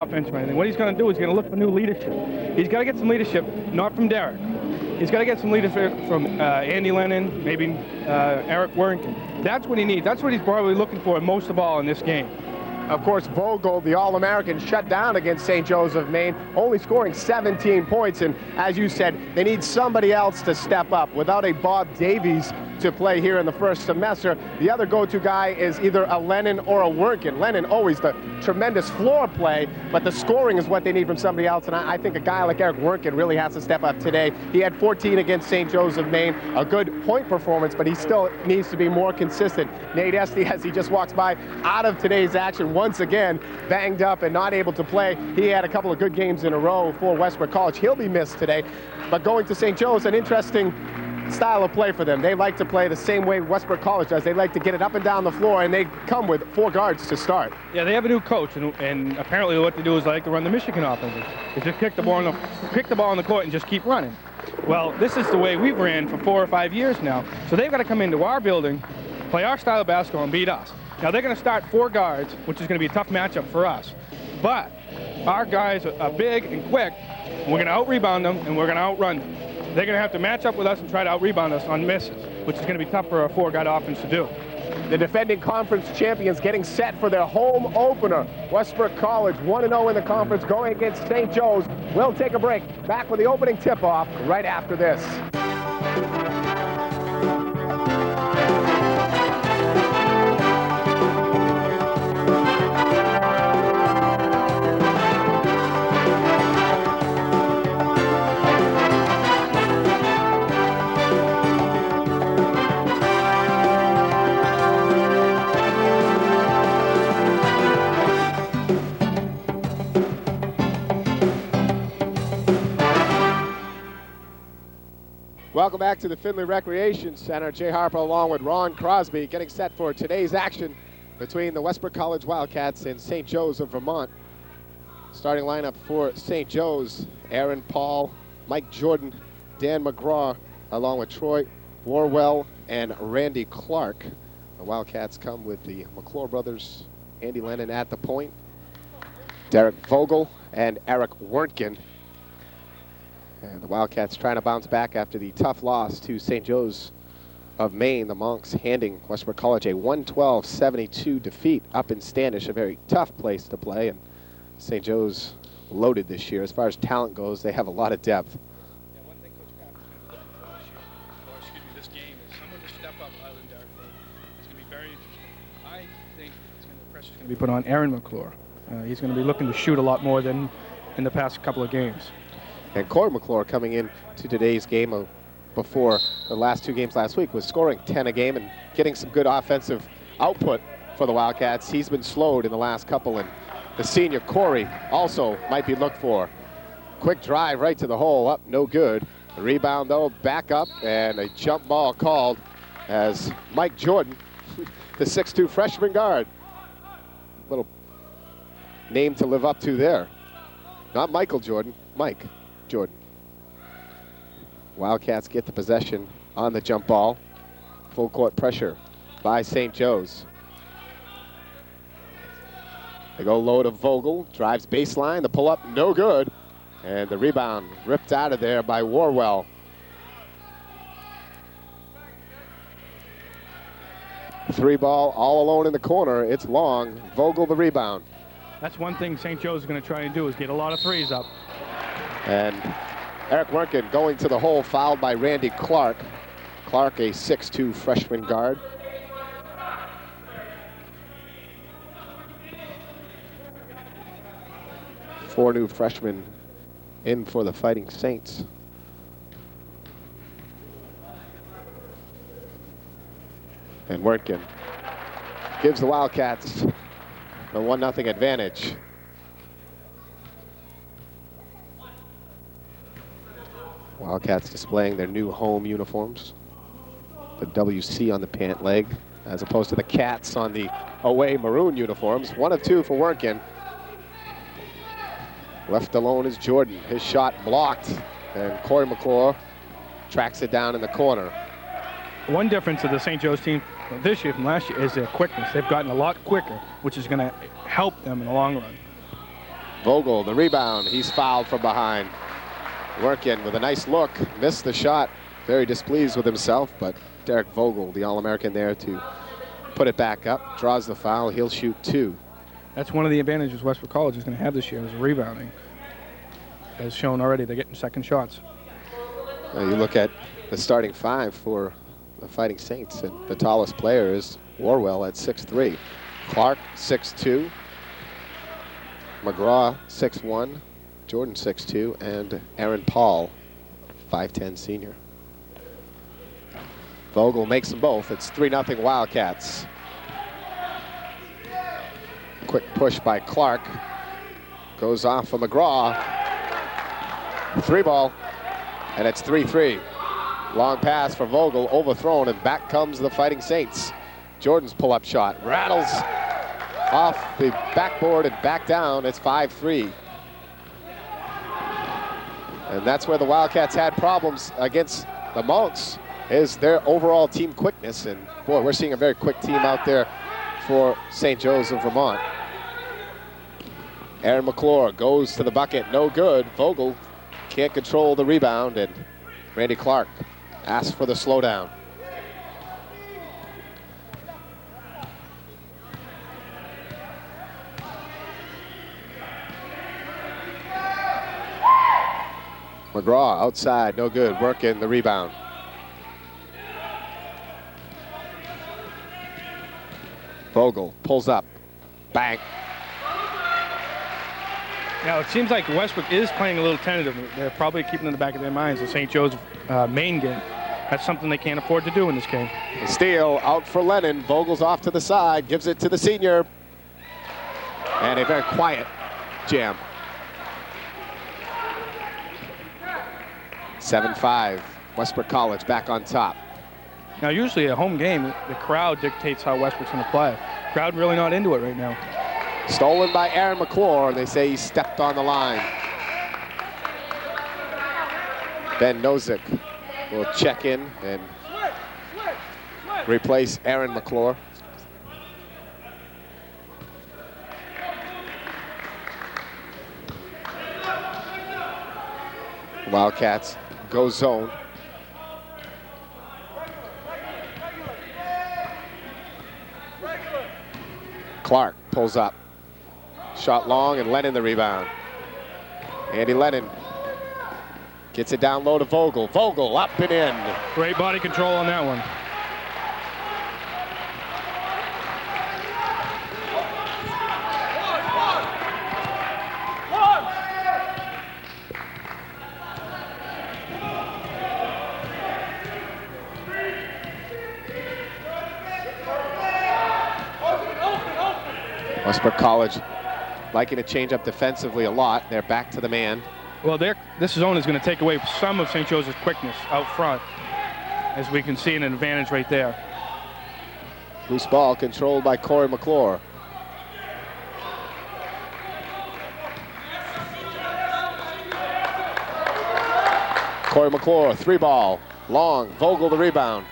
offense or anything. What he's going to do is he's going to look for new leadership. He's got to get some leadership, not from Derek. He's got to get some leadership from Andy Lennon, maybe Eric Warrington. That's what he needs. That's what he's probably looking for most of all in this game. Of course, Vogel, the All-American, shut down against St. Joe's of Maine, only scoring 17 points. And as you said, they need somebody else to step up. Without a Bob Davies to play here in the first semester, the other go-to guy is either a Lennon or a Workin. Lennon always the tremendous floor play, but the scoring is what they need from somebody else. And I think a guy like Eric Workin really has to step up today. He had 14 against St. Joe's of Maine, a good point performance, but he still needs to be more consistent. Nate Esty, as he just walks by, out of today's action, once again banged up and not able to play. He had a couple of good games in a row for Westbrook College. He'll be missed today, but going to St. Joe's, an interesting style of play for them. They like to play the same way Westbrook College does. They like to get it up and down the floor, and they come with 4 guards to start. Yeah, they have a new coach, and apparently what they do is they like to run the Michigan offense. They just kick the ball in the court and just keep running. Well, this is the way we've ran for 4 or 5 years now. So they've got to come into our building, play our style of basketball, and beat us. Now they're going to start 4 guards, which is going to be a tough matchup for us. But our guys are big and quick, and we're going to out-rebound them, and we're going to outrun them. They're going to have to match up with us and try to out-rebound us on misses, which is going to be tough for a 4-guard offense to do. The defending conference champions getting set for their home opener. Westbrook College 1-0 in the conference going against St. Joe's. We'll take a break. Back with the opening tip-off right after this. Welcome back to the Findlay Recreation Center. Jay Harper along with Ron Crosby getting set for today's action between the Westbrook College Wildcats and St. Joe's of Vermont. Starting lineup for St. Joe's: Aaron Paul, Mike Jordan, Dan McGraw, along with Troy Warwell and Randy Clark. The Wildcats come with the McClure brothers, Andy Lennon at the point, Derek Vogel and Eric Werntgen. And the Wildcats trying to bounce back after the tough loss to St. Joe's of Maine. The Monks handing Westbrook College a 112-72 defeat up in Standish, a very tough place to play. And St. Joe's loaded this year. As far as talent goes, they have a lot of depth. Yeah, one thing Coach Graffam is going to be looking for this year, or excuse me, this game, is someone to step up other than Derek Vogel. It's going to be very interesting. I think the pressure's going to be put on Aaron McClure. He's going to be looking to shoot a lot more than in the past couple of games. And Corey McClure coming in to today's game before the last 2 games last week was scoring 10 a game and getting some good offensive output for the Wildcats. He's been slowed in the last couple, and the senior Corey also might be looked for. Quick drive right to the hole, up, no good. The rebound though, back up, and a jump ball called as Mike Jordan, the 6'2" freshman guard. Little name to live up to there. Not Michael Jordan, Mike Jordan. Wildcats get the possession on the jump ball. Full court pressure by St. Joe's. They go low to Vogel, drives baseline, the pull up, no good. And the rebound ripped out of there by Warwell. Three ball all alone in the corner. It's long. Vogel the rebound. That's one thing St. Joe's is going to try and do, is get a lot of threes up. And Eric Werntgen going to the hole, fouled by Randy Clark. Clark, a 6'2" freshman guard. Four new freshmen in for the Fighting Saints. And Werntgen gives the Wildcats a 1-0 advantage. Wildcats displaying their new home uniforms. The WC on the pant leg, as opposed to the Cats on the away maroon uniforms. 1 of 2 for Werntgen. Left alone is Jordan. His shot blocked, and Corey McClure tracks it down in the corner. One difference of the St. Joe's team this year from last year is their quickness. They've gotten a lot quicker, which is going to help them in the long run. Vogel, the rebound. He's fouled from behind. Working with a nice look. Missed the shot. Very displeased with himself, but Derek Vogel, the All-American there to put it back up. Draws the foul. He'll shoot 2. That's one of the advantages Westbrook College is going to have this year is rebounding. As shown already, they're getting second shots. Now you look at the starting 5 for the Fighting Saints, and the tallest player is Warwell at 6'3". Clark, 6'2". McGraw, 6'1". Jordan, 6'2", and Aaron Paul, 5'10" senior. Vogel makes them both. It's 3-0 Wildcats. Quick push by Clark. Goes off for McGraw. 3-ball, and it's 3-3. Long pass for Vogel, overthrown, and back comes the Fighting Saints. Jordan's pull-up shot rattles off the backboard and back down. It's 5-3. And that's where the Wildcats had problems against the Monks, is their overall team quickness. And boy, we're seeing a very quick team out there for St. Joe's of Vermont. Aaron McClure goes to the bucket, no good. Vogel can't control the rebound, and Randy Clark asks for the slowdown. McGraw outside, no good, working the rebound. Vogel pulls up, bang. Now, it seems like Westbrook is playing a little tentative. They're probably keeping in the back of their minds the St. Joe's Maine game. That's something they can't afford to do in this game. The steal out for Lennon. Vogel's off to the side, gives it to the senior. And a very quiet jam. 7-5, Westbrook College back on top. Now, usually a home game, the crowd dictates how Westbrook's going to play. Crowd really not into it right now. Stolen by Aaron McClure. They say he stepped on the line. Ben Nozick will check in and replace Aaron McClure. Wildcats go zone. Clark pulls up. Shot long, and Lennon the rebound. Andy Lennon gets it down low to Vogel. Vogel up and in. Great body control on that one. Westbrook College liking to change up defensively a lot. They're back to the man. Well, this zone is going to take away some of St. Joseph's quickness out front, as we can see an advantage right there. Loose ball controlled by Corey McClure. Corey McClure, 3-ball, long. Vogel the rebound.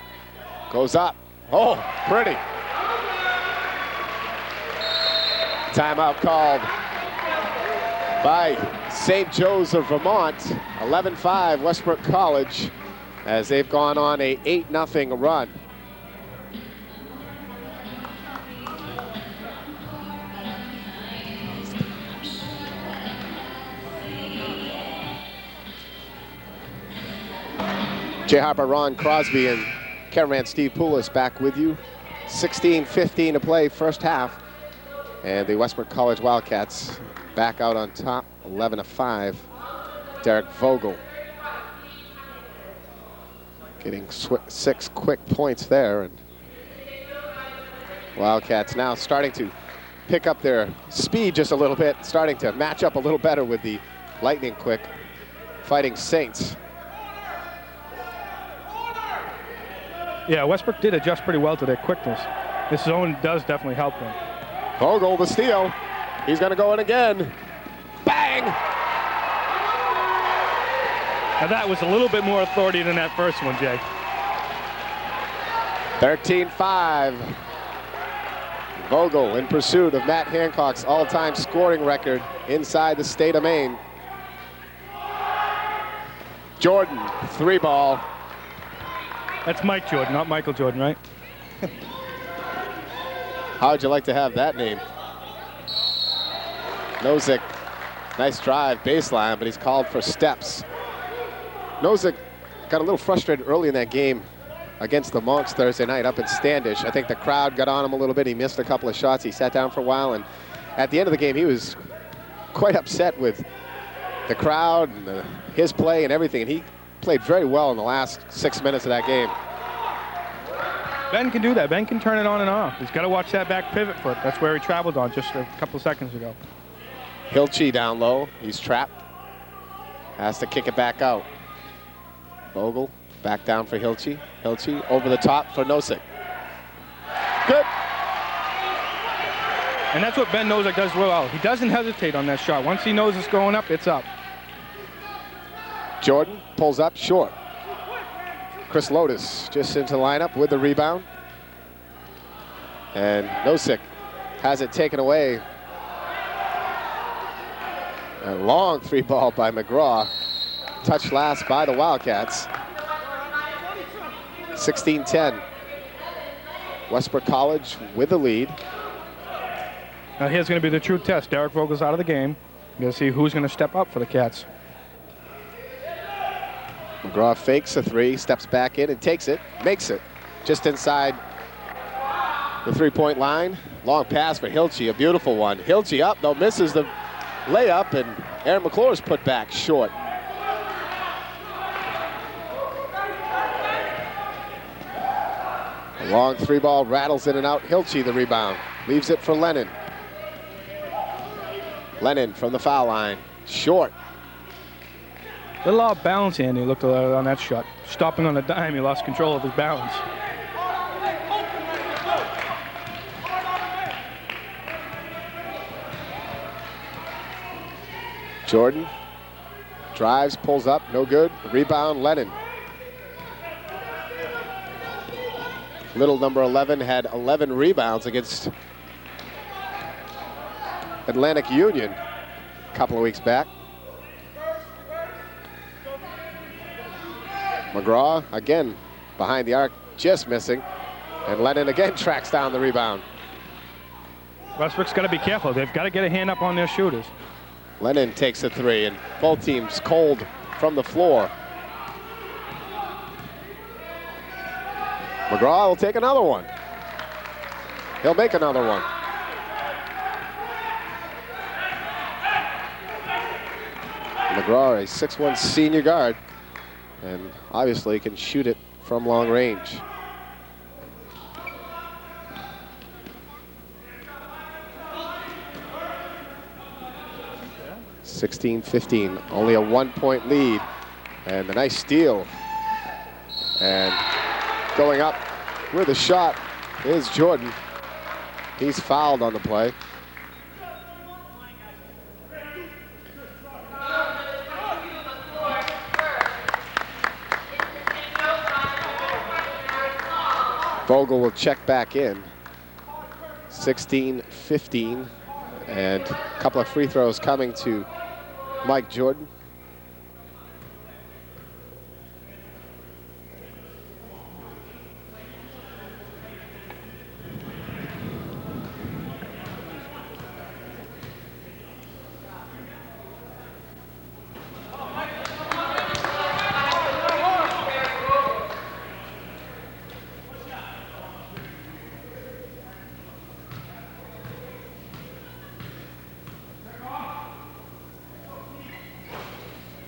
Goes up. Oh, pretty. Timeout called by St. Joe's of Vermont. 11-5 Westbrook College as they've gone on a 8-0 run. Jay Harper, Ron Crosby, and cameraman Steve Poulos back with you. 16:15 to play first half. And the Westbrook College Wildcats back out on top, 11-5. Derek Vogel getting 6 quick points there. And Wildcats now starting to pick up their speed just a little bit, starting to match up a little better with the lightning quick Fighting Saints. Yeah, Westbrook did adjust pretty well to their quickness. This zone does definitely help them. Vogel, the steal. He's going to go in again. Bang! Now that was a little bit more authority than that first one, Jay. 13-5. Vogel in pursuit of Matt Hancock's all-time scoring record inside the state of Maine. Jordan, 3-ball. That's Mike Jordan, not Michael Jordan, right? How would you like to have that name? Nozick, nice drive, baseline, but he's called for steps. Nozick got a little frustrated early in that game against the Monks Thursday night up in Standish. I think the crowd got on him a little bit. He missed a couple of shots. He sat down for a while, and at the end of the game, he was quite upset with the crowd and his play and everything, and he played very well in the last 6 minutes of that game. Ben can do that. Ben can turn it on and off. He's got to watch that back pivot foot. That's where he traveled on just a couple of seconds ago. Hilchey down low. He's trapped. Has to kick it back out. Vogel back down for Hilchey. Hilchey over the top for Nozick. Good. And that's what Ben Nozick does well. He doesn't hesitate on that shot. Once he knows it's going up, it's up. Jordan pulls up short. Chris Lotus just into the lineup with the rebound. And Nozick has it taken away. A long 3-ball by McGraw. Touched last by the Wildcats. 16-10. Westbrook College with the lead. Now here's going to be the true test. Derek Vogel's out of the game. You're going to see who's going to step up for the Cats. McGraw fakes a 3, steps back in and takes it, makes it. Just inside the 3-point line. Long pass for Hilchey, a beautiful one. Hilchey up, though, misses the layup, and Aaron McClure is put back short. A long 3-ball rattles in and out. Hilchey the rebound, leaves it for Lennon. Lennon from the foul line, short. A little off balance, Andy, looked on that shot. Stopping on a dime, he lost control of his balance. Jordan drives, pulls up, no good. Rebound, Lennon. Little number 11 had 11 rebounds against Atlantic Union a couple of weeks back. McGraw again behind the arc, just missing. And Lennon again tracks down the rebound. Westbrook's got to be careful. They've got to get a hand up on their shooters. Lennon takes a 3, and both teams cold from the floor. McGraw will take another one. He'll make another one. McGraw, a 6'1" senior guard, and obviously can shoot it from long range. Yeah. 16-15, only a 1-point lead, and a nice steal. And going up with a shot is Jordan. He's fouled on the play. Vogel will check back in. 16-15, and a couple of free throws coming to Mike Jordan.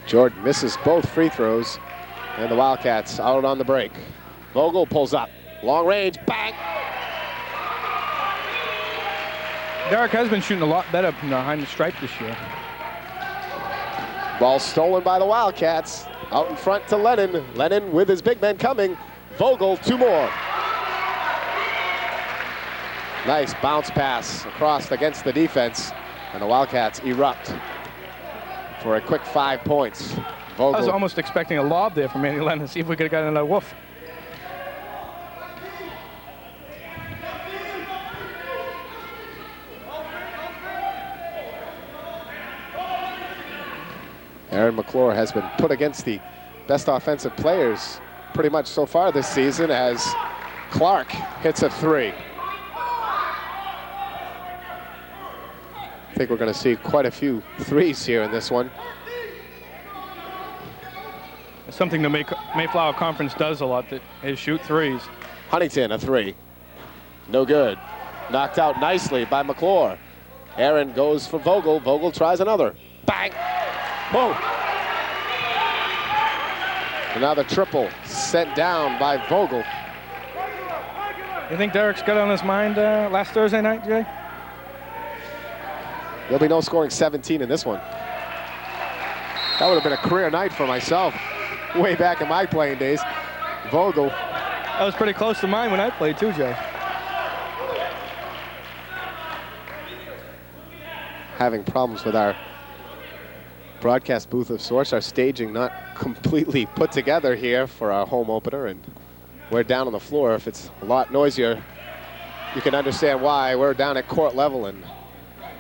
Jordan misses both free throws, and the Wildcats out on the break. Vogel pulls up, long range, bang! Derek has been shooting a lot better behind the stripe this year. Ball stolen by the Wildcats. Out in front to Lennon. Lennon with his big men coming. Vogel, 2 more. Nice bounce pass across against the defense, and the Wildcats erupt for a quick 5 points. Vogel. I was almost expecting a lob there from Andy Lennon to see if we could have gotten another woof. Aaron McClure has been put against the best offensive players pretty much so far this season as Clark hits a three. I think we're going to see quite a few threes here in this one. It's something the Mayflower Conference does a lot, is shoot threes. Huntington, a three. No good. Knocked out nicely by McClure. Aaron goes for Vogel. Vogel tries another. Bang! Boom! Another triple sent down by Vogel. You think Derek's got on his mind last Thursday night, Jay? There'll be no scoring 17 in this one. That would have been a career night for myself way back in my playing days. Vogel. That was pretty close to mine when I played too, Jay. Having problems with our broadcast booth of sorts, our staging not completely put together here for our home opener, and we're down on the floor. If it's a lot noisier, you can understand why. We're down at court level, and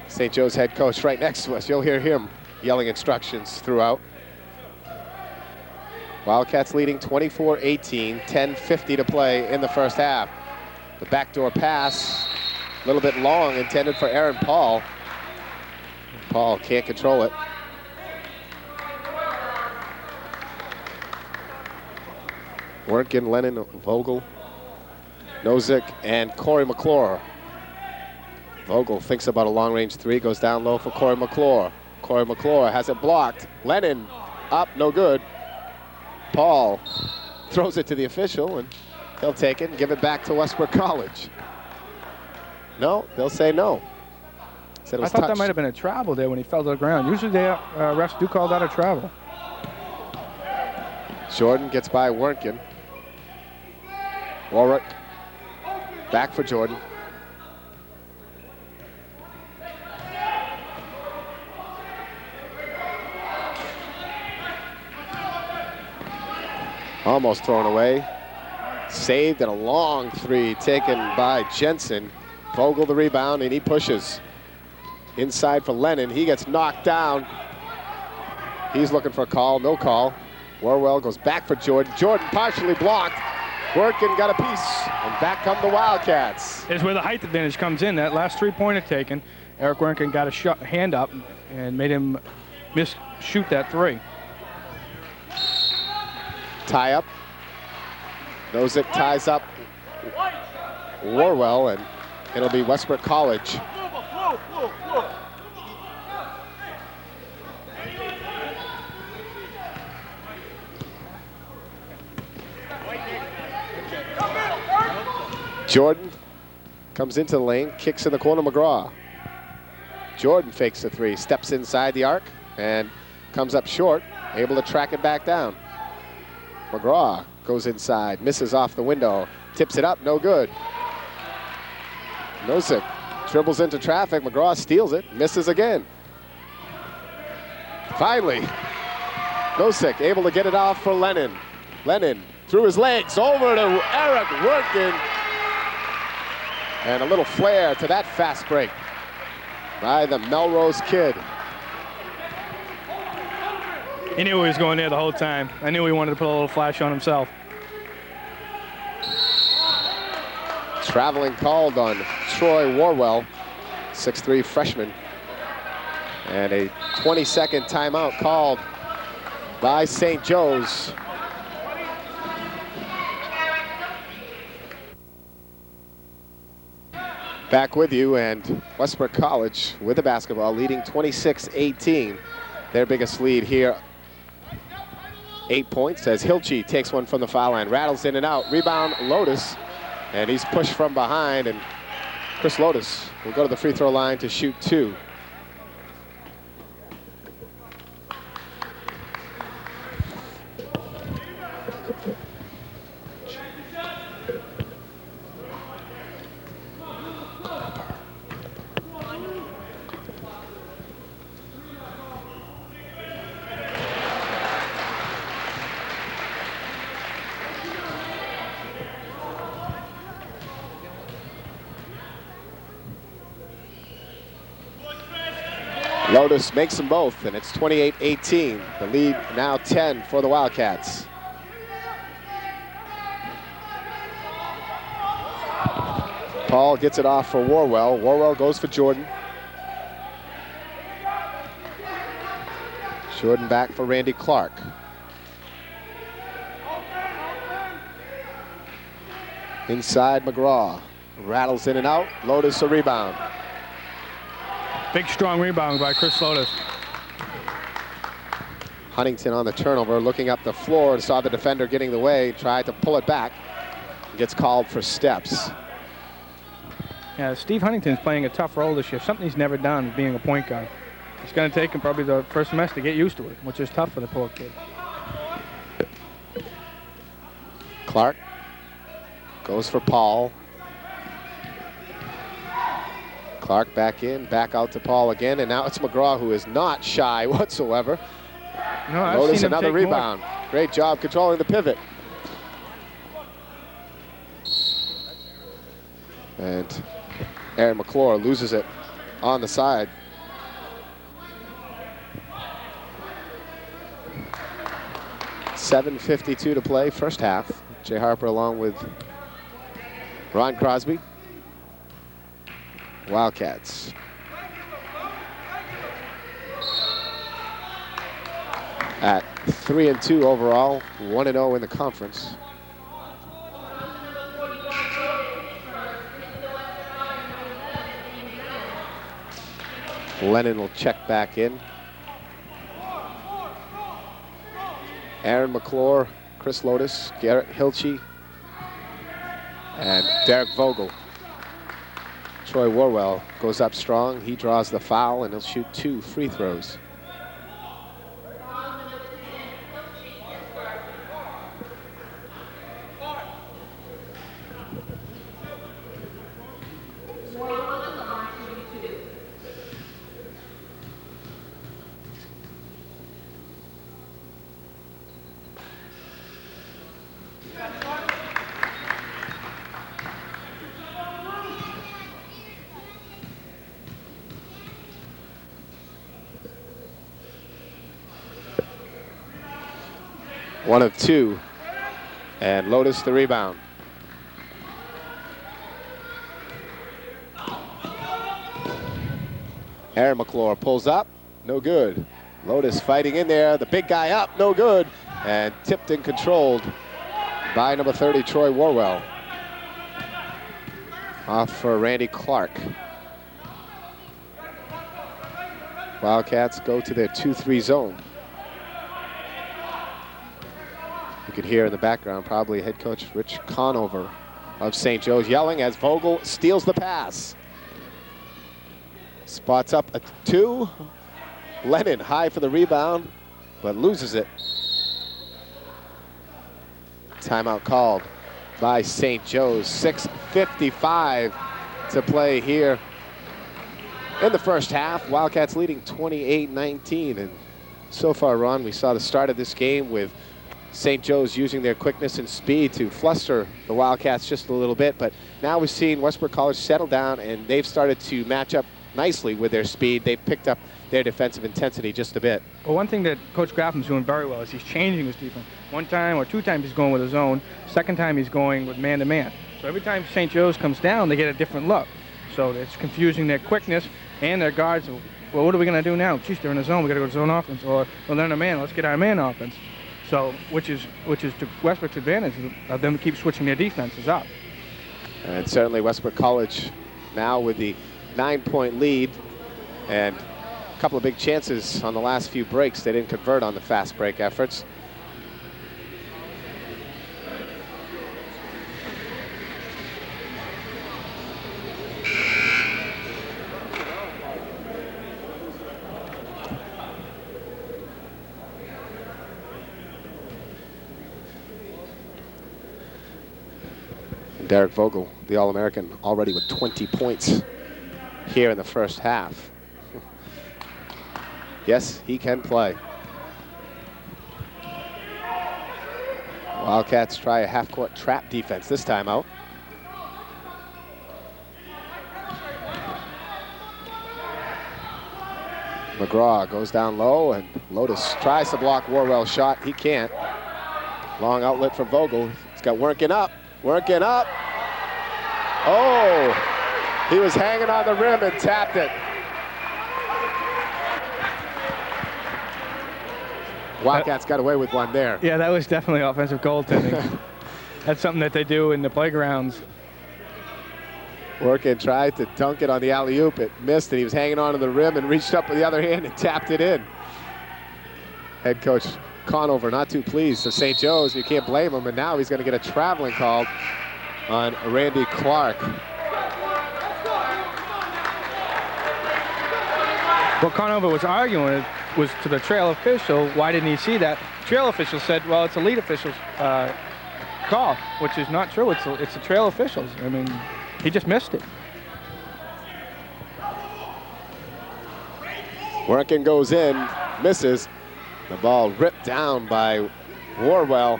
St. Joe's head coach right next to us. You'll hear him yelling instructions throughout. Wildcats leading 24-18, 10:50 to play in the first half. The backdoor pass, a little bit long, intended for Aaron Paul. Paul can't control it. Wertgen, Lennon, Vogel, Nozick, and Corey McClure. Vogel thinks about a long-range three, goes down low for Corey McClure. Corey McClure has it blocked. Lennon up, no good. Paul throws it to the official, and he'll take it and give it back to Westbrook College. No, they'll say no. Said it was I thought touched. that might have been a travel there when he fell to the ground. Usually they refs do call that a travel. Jordan gets by Wertgen. Warwick back for Jordan. Almost thrown away. Saved, and a long three taken by Jensen. Vogel the rebound, and he pushes. Inside for Lennon. He gets knocked down. He's looking for a call. No call. Warwell goes back for Jordan. Jordan partially blocked. Wertgen got a piece, and back come the Wildcats. Is where the height advantage comes in. That last three-pointer taken, Eric Wertgen got a hand up and made him shoot that three. Tie up. Nozick ties up Warwell, and it'll be Westbrook College. Jordan comes into the lane, kicks in the corner, McGraw. Jordan fakes the three, steps inside the arc, and comes up short, able to track it back down. McGraw goes inside, misses off the window, tips it up, no good. Nozick dribbles into traffic, McGraw steals it, misses again. Finally, Nozick able to get it off for Lennon. Lennon through his legs, over to Eric Wertgen. And a little flare to that fast break by the Melrose kid. He knew he was going there the whole time. I knew he wanted to put a little flash on himself. Traveling called on Troy Warwell, 6'3" freshman. And a 20-second timeout called by St. Joe's. Back with you, and Westbrook College with the basketball, leading 26-18. Their biggest lead here, 8 points, as Hilchey takes one from the foul line, rattles in and out. Rebound, Lotus, and he's pushed from behind, and Chris Lotus will go to the free throw line to shoot two. Lotus makes them both, and it's 28-18. The lead now 10 for the Wildcats. Paul gets it off for Warwell. Warwell goes for Jordan. Jordan back for Randy Clark. Inside McGraw. Rattles in and out. Lotus a rebound. Big, strong rebound by Chris Lotus. Huntington on the turnover, looking up the floor and saw the defender getting the way, tried to pull it back. Gets called for steps. Yeah, Steve Huntington's playing a tough role this year, something he's never done being a point guard. It's going to take him probably the first semester to get used to it, which is tough for the poor kid. Clark goes for Paul. Clark back in, back out to Paul again, and now it's McGraw, who is not shy whatsoever. No, I've Notice seen him another take rebound. more. Great job controlling the pivot. And Aaron McClure loses it on the side. .752 to play, first half. Jay Harper along with Ron Crosby. Wildcats. At 3-2 overall, 1-0 in the conference. Lennon will check back in. Aaron McClure, Chris Lotus, Garrett Hilchey, and Derek Vogel. Troy Warwell goes up strong. He draws the foul, and he'll shoot 2 free throws. One of 2, and Lotus the rebound. Aaron McClure pulls up, no good. Lotus fighting in there, the big guy up, no good, and tipped and controlled by number 30, Troy Warwell. Off for Randy Clark. Wildcats go to their 2-3 zone. You can hear in the background probably head coach Rich Conover of St. Joe's yelling as Vogel steals the pass. Spots up a 2. Lennon high for the rebound, but loses it. Timeout called by St. Joe's. 6:55 to play here in the first half. Wildcats leading 28-19. And so far, Ron, we saw the start of this game with St. Joe's using their quickness and speed to fluster the Wildcats just a little bit, but now we've seen Westbrook College settle down, and they've started to match up nicely with their speed. They've picked up their defensive intensity just a bit. Well, one thing that Coach Graffam's doing very well is he's changing his defense. One time or 2 times he's going with a zone. Second time he's going with man-to-man. So every time St. Joe's comes down, they get a different look. So it's confusing their quickness and their guards. Well, what are we going to do now? Geez, they're in the zone. We got to go to zone offense, or well, they're in a man. Let's get our man offense. So, which is to Westbrook's advantage of them to keep switching their defenses up. And certainly Westbrook College now with the 9-point lead, and a couple of big chances on the last few breaks. They didn't convert on the fast break efforts. Derek Vogel, the All-American, already with 20 points here in the first half. Yes, he can play. Wildcats try a half-court trap defense this time out. McGraw goes down low, and Lotus tries to block Warwell's shot. He can't. Long outlet for Vogel. He's got working up. Oh, he was hanging on the rim and tapped it. Wildcats got away with one there. Yeah, that was definitely offensive goaltending. That's something that they do in the playgrounds. Working tried to dunk it on the alley-oop. It missed, and he was hanging on to the rim and reached up with the other hand and tapped it in. Head coach Conover not too pleased. So St. Joe's, you can't blame him, and now he's going to get a traveling call on Randy Clark. What Conover was arguing was to the trail official, why didn't he see that? Trail official said, well, it's a lead official's call, which is not true. It's the trail officials. I mean, he just missed it. Working goes in, misses. The ball ripped down by Warwell.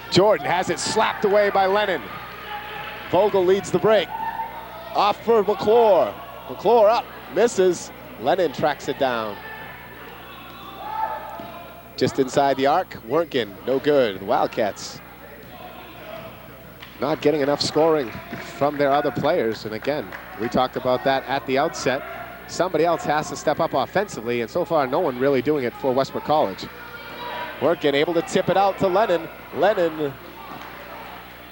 Jordan has it slapped away by Lennon. Vogel leads the break. Off for McClure. McClure up, misses. Lennon tracks it down. Just inside the arc, Workin, no good. The Wildcats not getting enough scoring from their other players. And again, we talked about that at the outset. Somebody else has to step up offensively, and so far no one really doing it for Westbrook College. Workin able to tip it out to Lennon. Lennon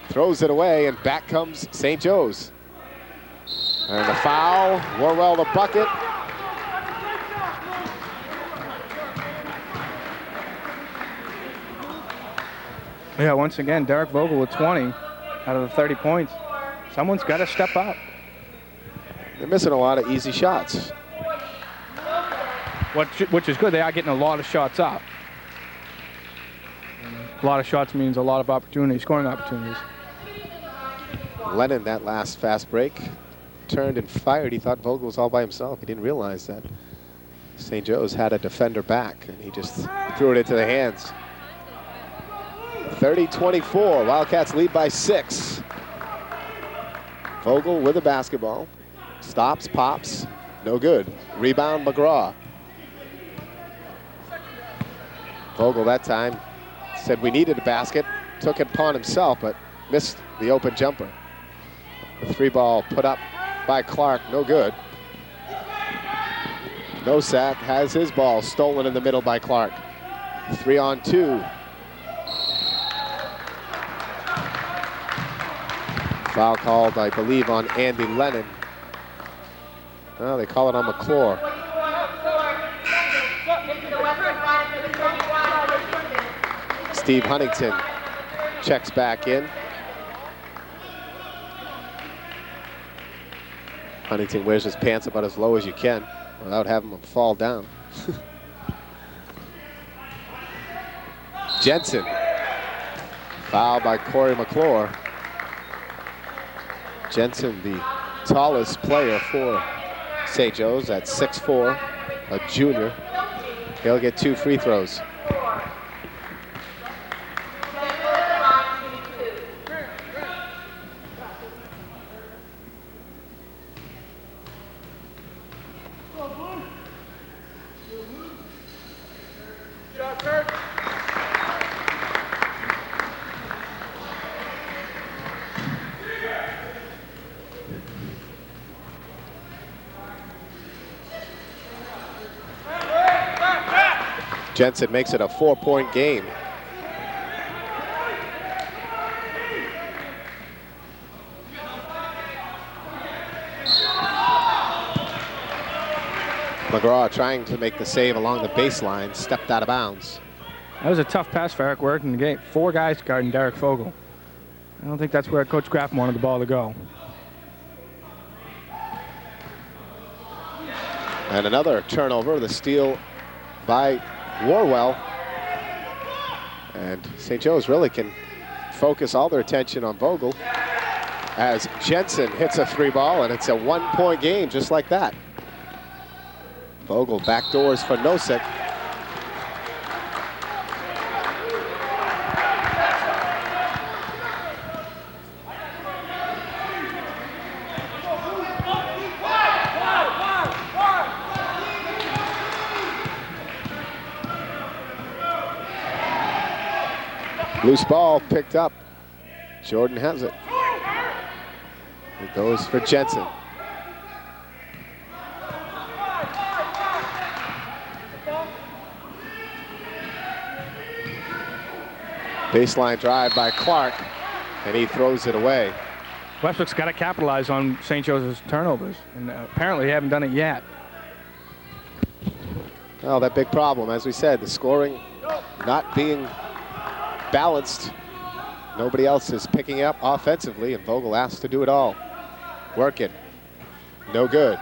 throws it away, and back comes St. Joe's. And the foul, Warwell the bucket. Yeah, once again, Derek Vogel with 20 out of the 30 points. Someone's got to step up. They're missing a lot of easy shots. Which is good. They are getting a lot of shots up. A lot of shots means a lot of opportunities, scoring opportunities. Lennon, that last fast break, turned and fired. He thought Vogel was all by himself. He didn't realize that St. Joe's had a defender back, and he just threw it into the hands. 30-24, Wildcats lead by 6. Vogel with the basketball. Stops, pops, no good. Rebound, McGraw. Vogel that time said we needed a basket, took it upon himself, but missed the open jumper. The 3-ball put up by Clark, no good. Nosak has his ball stolen in the middle by Clark. 3-on-2. Foul called, I believe, on Andy Lennon. Well, they call it on McClure. Steve Huntington checks back in. Huntington wears his pants about as low as you can without having them fall down. Jensen. Foul by Corey McClure. Jensen, the tallest player for St. Joe's at 6'4", a junior. He'll get 2 free throws. Jensen makes it a 4-point game. McGraw trying to make the save along the baseline, stepped out of bounds. That was a tough pass for Eric Work in the game. 4 guys guarding Derek Vogel. I don't think that's where Coach Graffam wanted the ball to go. And another turnover, the steal by Warwell. And St. Joe's really can focus all their attention on Vogel as Jensen hits a 3-ball, and it's a 1-point game just like that. Vogel backdoors for Nosek. Loose ball picked up. Jordan has it. It goes for Jensen. Baseline drive by Clark, and he throws it away. Westbrook's got to capitalize on St. Joseph's turnovers, and apparently they haven't done it yet. Well, that big problem, as we said, the scoring not being balanced. Nobody else is picking up offensively, and Vogel asked to do it all. Work it. No good.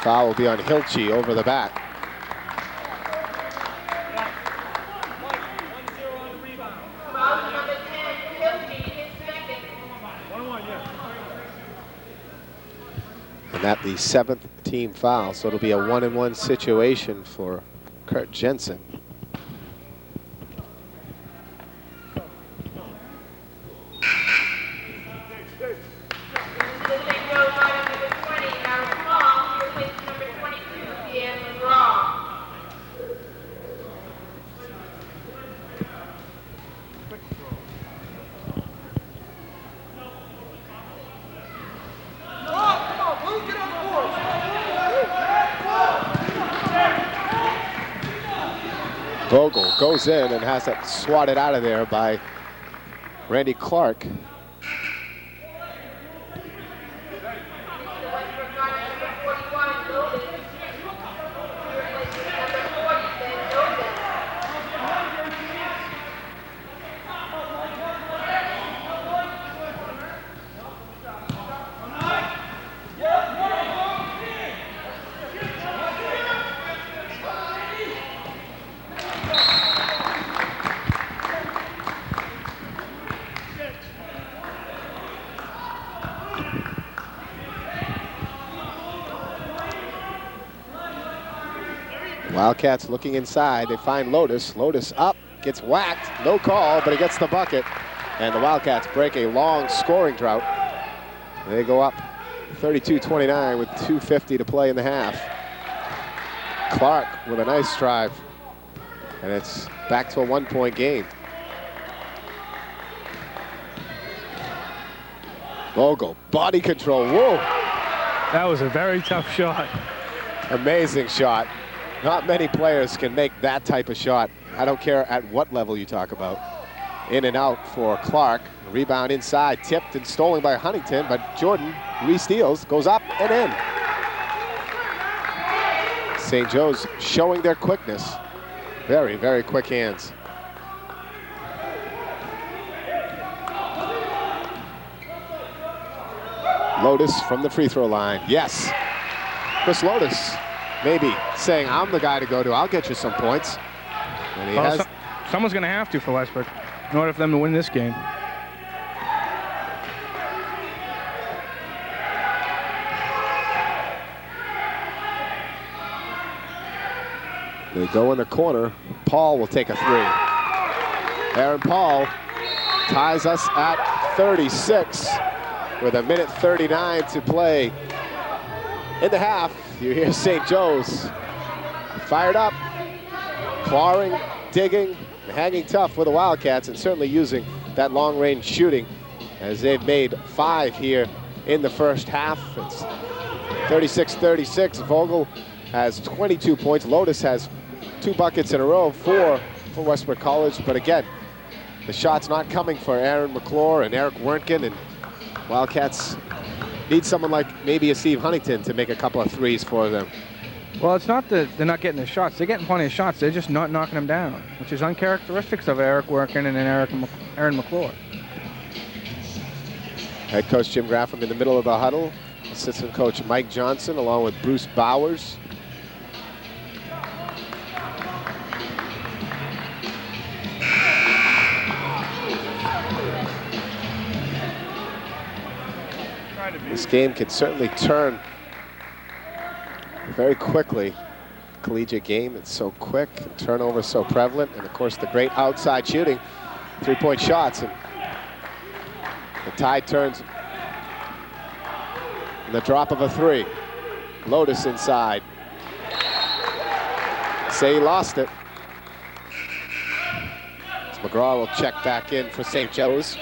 Foul will be on Hilchi over the back. And that the 7th team foul, so it'll be a 1-and-1 situation for Kurt Jensen. Vogel goes in and has that swatted out of there by Randy Clark. Wildcats looking inside. They find Lotus. Lotus up, gets whacked. No call, but he gets the bucket. And the Wildcats break a long scoring drought. They go up 32-29 with 2:50 to play in the half. Clark with a nice drive. And it's back to a 1-point game. Vogel, body control. Whoa! That was a very tough shot. Amazing shot. Not many players can make that type of shot. I don't care at what level you talk about. In and out for Clark. Rebound inside, tipped and stolen by Huntington, but Jordan re-steals, goes up and in. St. Joe's showing their quickness. Very, very quick hands. Lotus from the free throw line. Yes. Chris Lotus maybe saying, I'm the guy to go to. I'll get you some points. And he has. Someone's going to have to for Westbrook in order for them to win this game. They go in the corner. Paul will take a three. Aaron Paul ties us at 36 with 1:39 to play in the half. You hear St. Joe's fired up, clawing, digging, hanging tough for the Wildcats, and certainly using that long-range shooting as they've made 5 here in the first half. It's 36-36. Vogel has 22 points. Lotus has 2 buckets in a row, 4 for Westbrook College. But again, the shot's not coming for Aaron McClure and Eric Wernken, and Wildcats need someone like maybe a Steve Huntington to make a couple of threes for them. Well, it's not that they're not getting the shots. They're getting plenty of shots. They're just not knocking them down, which is uncharacteristic of Eric Wernken and Aaron McClure. Head coach Jim Graffam in the middle of the huddle. Assistant coach Mike Johnson along with Bruce Bowers. This game can certainly turn very quickly. Collegiate game, it's so quick, turnover so prevalent, and of course the great outside shooting, 3-point shots, and the tide turns in the drop of a 3. Lotus inside. Say he lost it. McGraw will check back in for St. Joe's.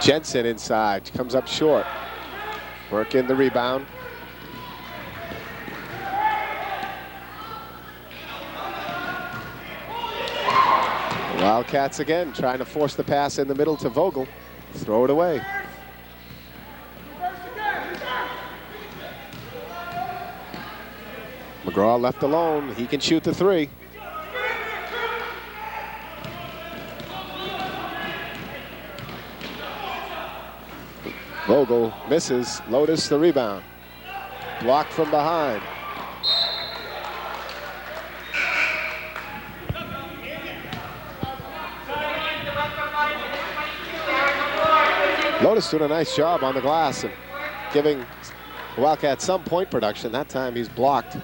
Jensen inside, comes up short. Work in the rebound. Wildcats again trying to force the pass in the middle to Vogel. Throw it away. McGraw left alone. He can shoot the three. Vogel misses. Lotus the rebound. Blocked from behind. Lotus doing a nice job on the glass and giving the Wildcats some point production. That time he's blocked.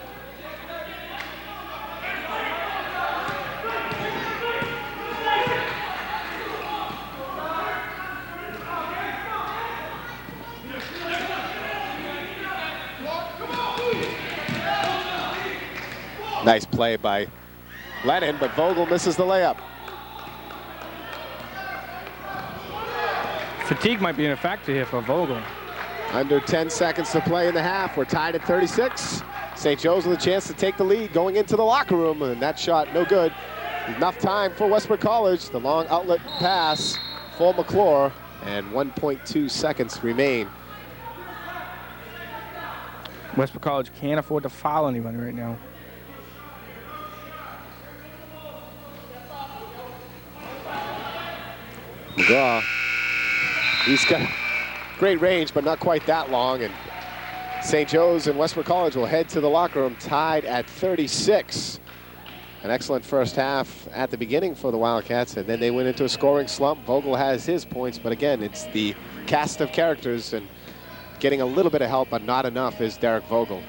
Nice play by Lennon, but Vogel misses the layup. Fatigue might be a factor here for Vogel. Under 10 seconds to play in the half. We're tied at 36. St. Joe's with a chance to take the lead going into the locker room, and that shot no good. Enough time for Westbrook College. The long outlet pass for McClure, and 1.2 seconds remain. Westbrook College can't afford to foul anyone right now. McGraw, he's got great range, but not quite that long. And St. Joe's and Westbrook College will head to the locker room tied at 36. An excellent first half at the beginning for the Wildcats, and then they went into a scoring slump. Vogel has his points, but again, it's the cast of characters, and getting a little bit of help, but not enough, is Derek Vogel.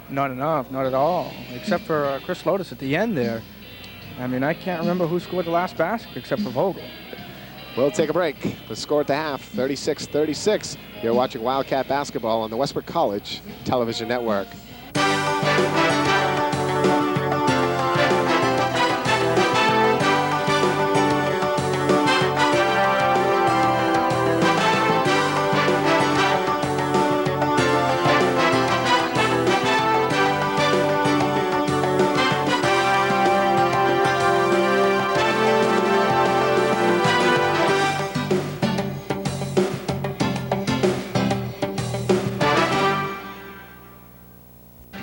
Not enough, not at all, except for Chris Lotus at the end there. I mean, I can't remember who scored the last basket except for Vogel. We'll take a break. The score at the half, 36-36. You're watching Wildcat basketball on the Westbrook College Television Network.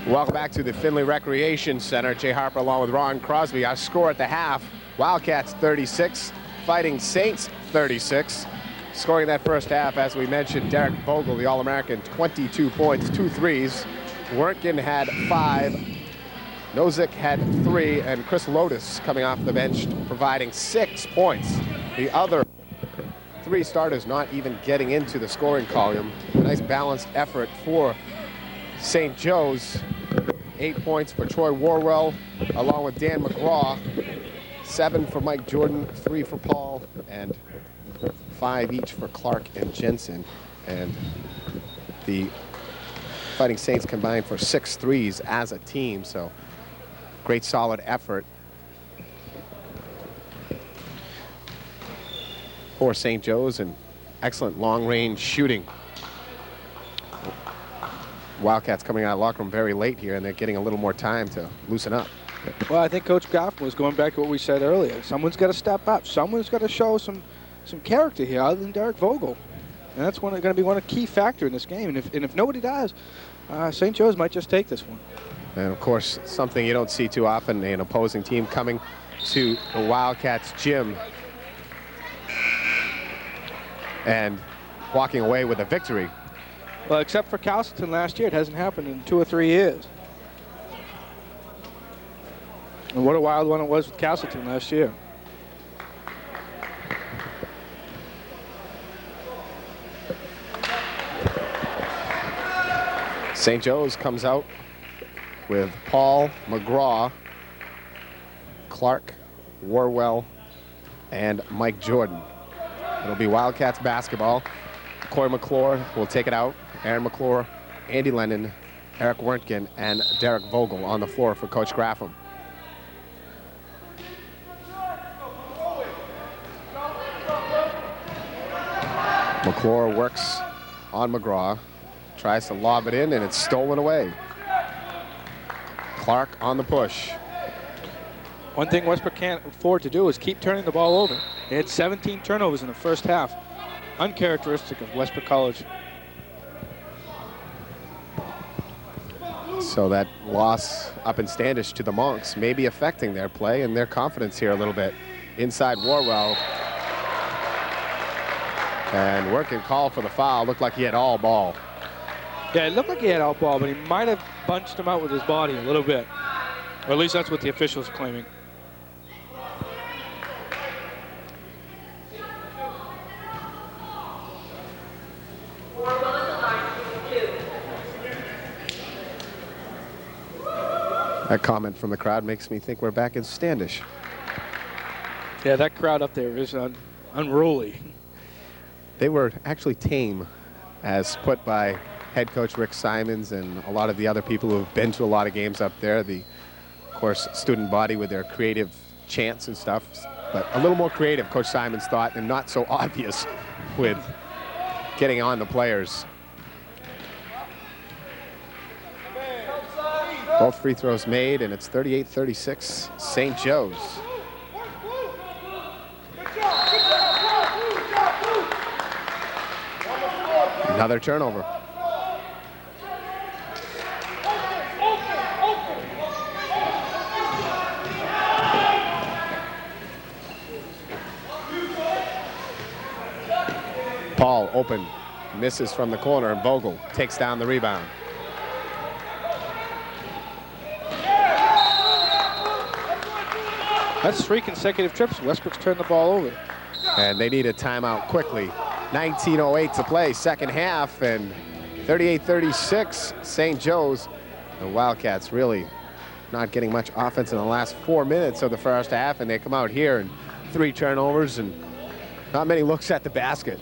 Welcome back to the Findlay Recreation Center. Jay Harper along with Ron Crosby. Our score at the half, Wildcats 36, Fighting Saints 36. Scoring that first half, as we mentioned, Derek Vogel, the All-American, 22 points, 2 threes. Werkin had 5. Nozick had 3, and Chris Lotus coming off the bench providing 6 points. The other 3 starters not even getting into the scoring column. A nice balanced effort for St. Joe's. 8 points for Troy Warwell, along with Dan McGraw. 7 for Mike Jordan, 3 for Paul, and 5 each for Clark and Jensen. And the Fighting Saints combined for 6 threes as a team, so great solid effort for St. Joe's, and excellent long-range shooting. Wildcats coming out of the locker room very late here, and they're getting a little more time to loosen up. Well, I think Coach Graffam was going back to what we said earlier. Someone's got to step up. Someone's got to show some character here other than Derek Vogel. And that's going to be one key factor in this game. And if nobody does, St. Joe's might just take this one. And, of course, something you don't see too often, an opposing team coming to the Wildcats gym and walking away with a victory. Well, except for Castleton last year, it hasn't happened in 2 or 3 years. And what a wild one it was with Castleton last year. St. Joe's comes out with Paul, McGraw, Clark, Warwell, and Mike Jordan. It'll be Wildcats basketball. Corey McClure will take it out. Aaron McClure, Andy Lennon, Eric Werntgen, and Derek Vogel on the floor for Coach Graffam. McClure works on McGraw, tries to lob it in, and it's stolen away. Clark on the push. One thing Westbrook can't afford to do is keep turning the ball over. They had 17 turnovers in the first half. Uncharacteristic of Westbrook College. So that loss up in Standish to the Monks may be affecting their play and their confidence here a little bit. Inside Warwell. And Werntgen call for the foul. Looked like he had all ball. Yeah, it looked like he had all ball, but he might have bunched him out with his body a little bit. Or at least that's what the officials are claiming. That comment from the crowd makes me think we're back in Standish. Yeah, that crowd up there is unruly. They were actually tame, as put by head coach Rick Simons and a lot of the other people who have been to a lot of games up there. The, of course, student body with their creative chants and stuff, but a little more creative, Coach Simons thought, and not so obvious with getting on the players. Both free throws made, and it's 38-36, St. Joe's. Another turnover. Paul open, misses from the corner, and Vogel takes down the rebound. That's 3 consecutive trips. Westbrook's turned the ball over. And they need a timeout quickly. 19:08 to play, second half, and 38-36, St. Joe's. The Wildcats really not getting much offense in the last 4 minutes of the first half, and they come out here and 3 turnovers and not many looks at the basket.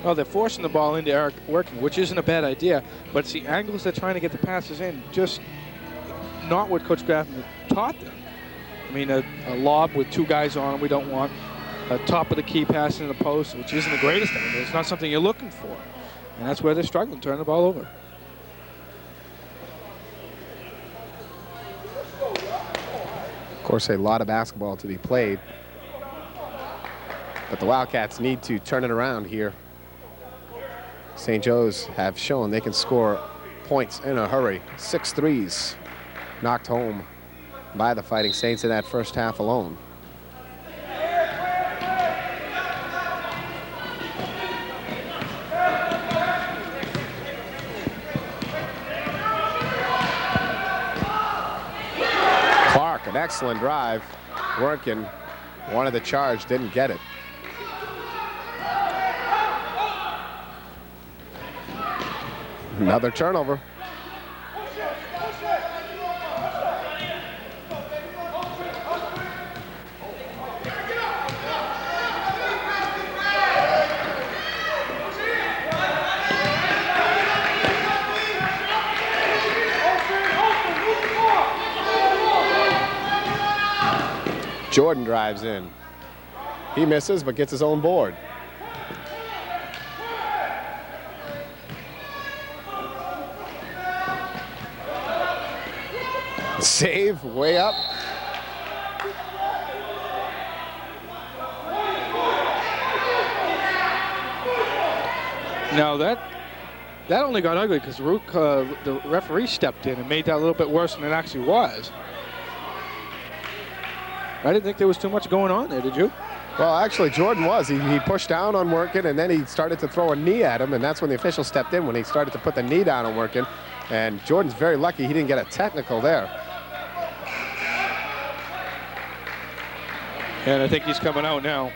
Well, they're forcing the ball into Eric Werntgen, which isn't a bad idea, but it's the angles they're trying to get the passes in, just not what Coach Graffam taught them. I mean, a lob with 2 guys on it, we don't want. A top of the key pass in the post, which isn't the greatest thing, but it's not something you're looking for. And that's where they're struggling, turning the ball over. Of course, a lot of basketball to be played, but the Wildcats need to turn it around here. St. Joe's have shown they can score points in a hurry. 6 threes knocked home by the Fighting Saints in that first half alone. Clark, an excellent drive. Werntgen wanted the charge, didn't get it. Another turnover. Jordan drives in. He misses, but gets his own board. Save way up. Now that only got ugly because the referee stepped in and made that a little bit worse than it actually was. I didn't think there was too much going on there, did you? Well, actually, Jordan was. He pushed down on Werntgen, and then he started to throw a knee at him, and that's when the official stepped in, when he started to put the knee down on Werntgen. And Jordan's very lucky he didn't get a technical there. And I think he's coming out now.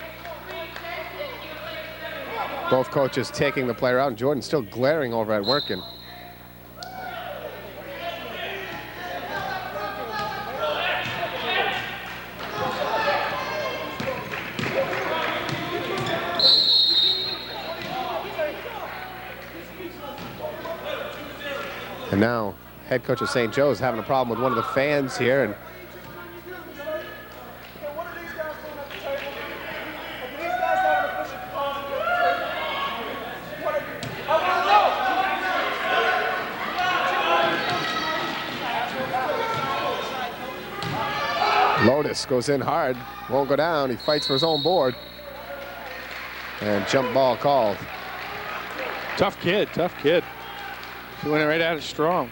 Both coaches taking the player out, and Jordan still glaring over at Werntgen. And now head coach of St. Joe's having a problem with one of the fans here. And Lotus goes in hard, won't go down. He fights for his own board. And jump ball called. Tough kid, tough kid. He went right at it strong.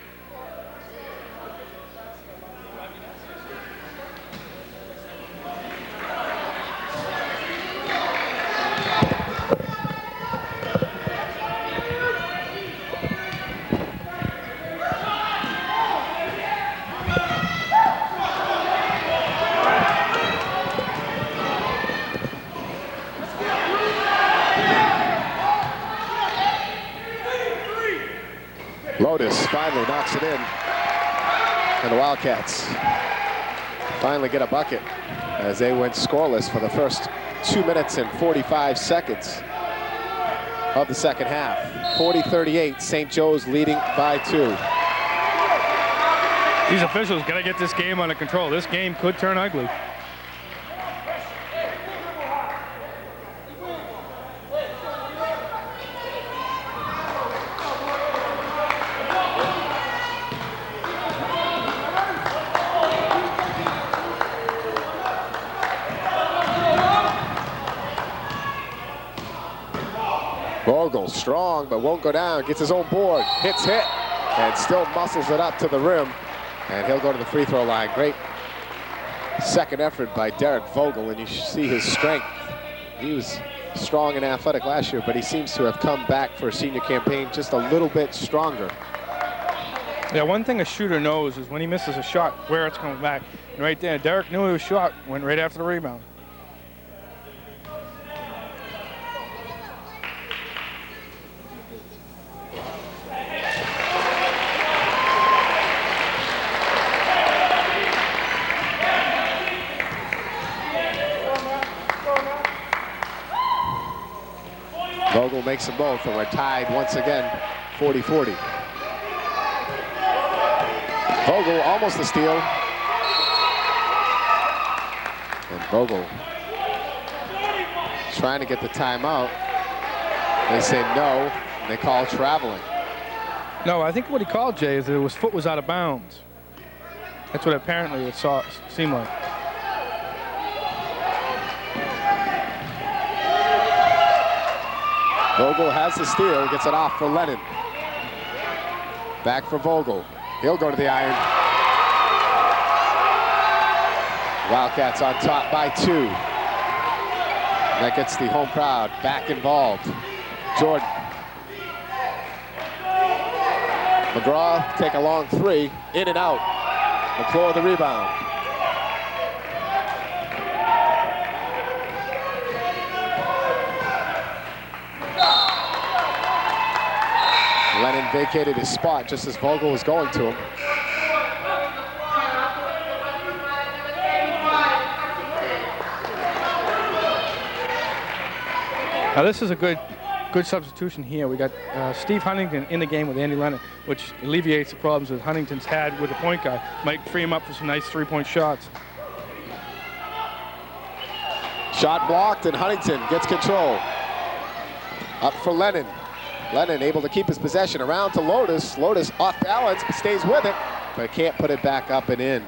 Lotus finally knocks it in. And the Wildcats finally get a bucket as they went scoreless for the first 2 minutes and 45 seconds of the second half. 40-38, St. Joe's leading by 2. These officials got to get this game under control. This game could turn ugly. Vogel strong, but won't go down. Gets his own board, hit, and still muscles it up to the rim. And he'll go to the free throw line. Great second effort by Derek Vogel, and you see his strength. He was strong and athletic last year, but he seems to have come back for a senior campaign just a little bit stronger. Yeah, one thing a shooter knows is when he misses a shot, where it's coming back. And right there, Derek knew he was shot, went right after the rebound. Vogel makes them both, and we're tied once again, 40-40. Vogel almost a steal. And Vogel trying to get the timeout. They say no, and they call traveling. No, I think what he called, Jay, is that his foot was out of bounds. That's what apparently it seemed like. Vogel has the steal, gets it off for Lennon. Back for Vogel. He'll go to the iron. Wildcats on top by 2. And that gets the home crowd back involved. Jordan. McGraw take a long 3, in and out. McClure the rebound. Lennon vacated his spot just as Vogel was going to him. Now this is a good substitution here. We got Steve Huntington in the game with Andy Lennon, which alleviates the problems that Huntington's had with the point guard. Might free him up for some nice three-point shots. Shot blocked, and Huntington gets control. Up for Lennon. Lennon able to keep his possession around to Lotus. Lotus off balance, but stays with it, but can't put it back up and in.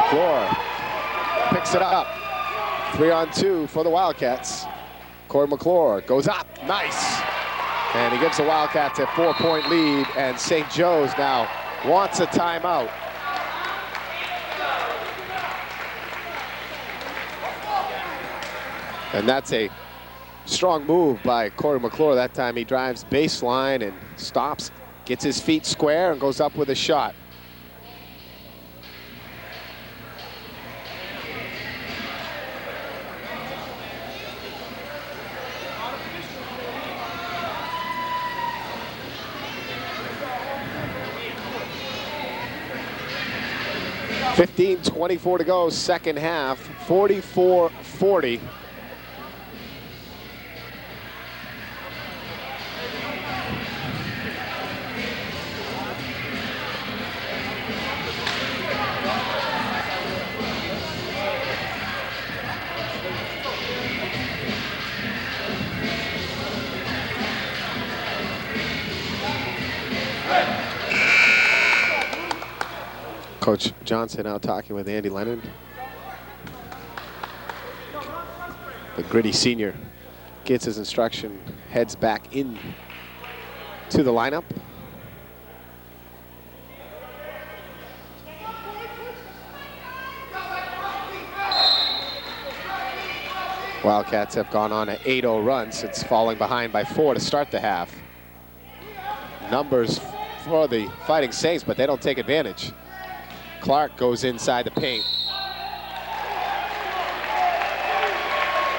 McClure picks it up. 3-on-2 for the Wildcats. Corey McClure goes up, nice. And he gives the Wildcats a 4-point lead, and St. Joe's now wants a timeout. And that's a strong move by Corey McClure. That time he drives baseline and stops, gets his feet square, and goes up with a shot. 15:24 to go, second half, 44-40. Coach Johnson now talking with Andy Lennon. The gritty senior gets his instruction, heads back in to the lineup. Wildcats have gone on an 8-0 run since falling behind by 4 to start the half. Numbers for the Fighting Saints, but they don't take advantage. Clark goes inside the paint.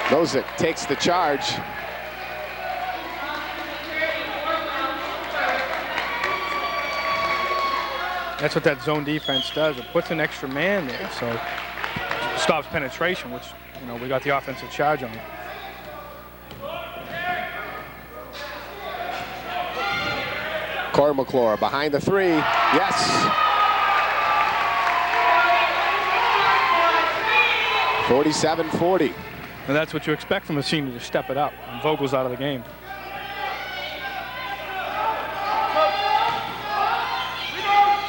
Nozick takes the charge. That's what that zone defense does. It puts an extra man there, so it stops penetration, which, you know, we got the offensive charge on. Corey McClure behind the three. Yes. 47-40. And that's what you expect from a senior, to step it up. And Vogel's out of the game.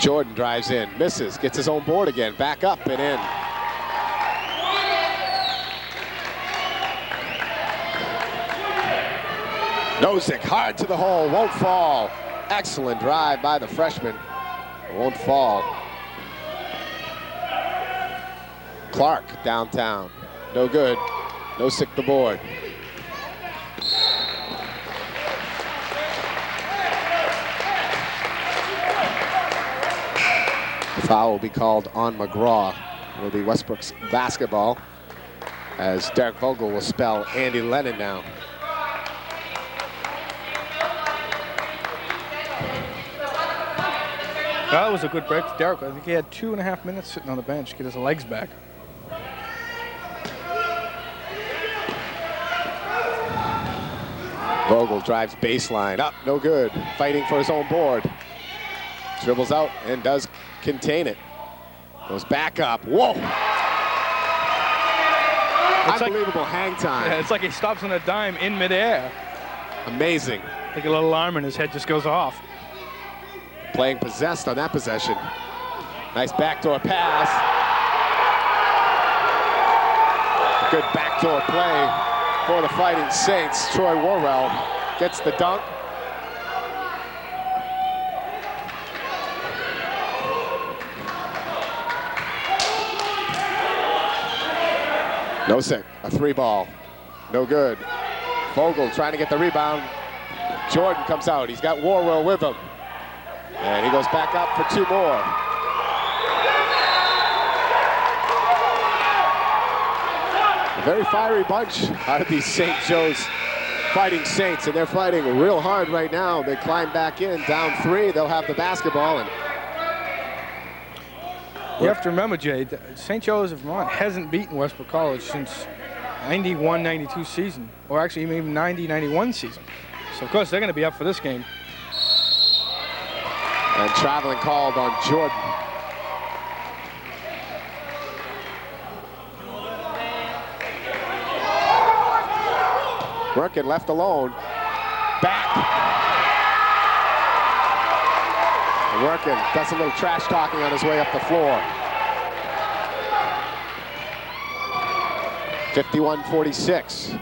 Jordan drives in, misses, gets his own board again, back up and in. Nozick hard to the hole, won't fall. Excellent drive by the freshman, won't fall. Clark downtown, no good. Nozick the board. Foul will be called on McGraw. It'll be Westbrook's basketball, as Derek Vogel will spell Andy Lennon now. That was a good break for Derek. I think he had 2.5 minutes sitting on the bench to get his legs back. Vogel drives baseline, up, no good. Fighting for his own board. Dribbles out and does contain it. Goes back up, whoa! It's unbelievable hang time. Yeah, it's like he stops on a dime in midair. Amazing. Like a little alarm and his head just goes off. Playing possessed on that possession. Nice backdoor pass. A good backdoor play for the Fighting Saints. Troy Worrell gets the dunk. Nozick, a three ball, no good. Vogel trying to get the rebound. Jordan comes out, he's got Worrell with him. And he goes back up for two more. A very fiery bunch out of these St. Joe's Fighting Saints, and they're fighting real hard right now. They climb back in, down three, they'll have the basketball. And you have to remember, Jay, St. Joe's of Vermont hasn't beaten Westbrook College since 91-92 season, or actually even 90-91 season. So, of course, they're going to be up for this game. And traveling called on Jordan. Working left alone. Back. Working does a little trash talking on his way up the floor. 51-46.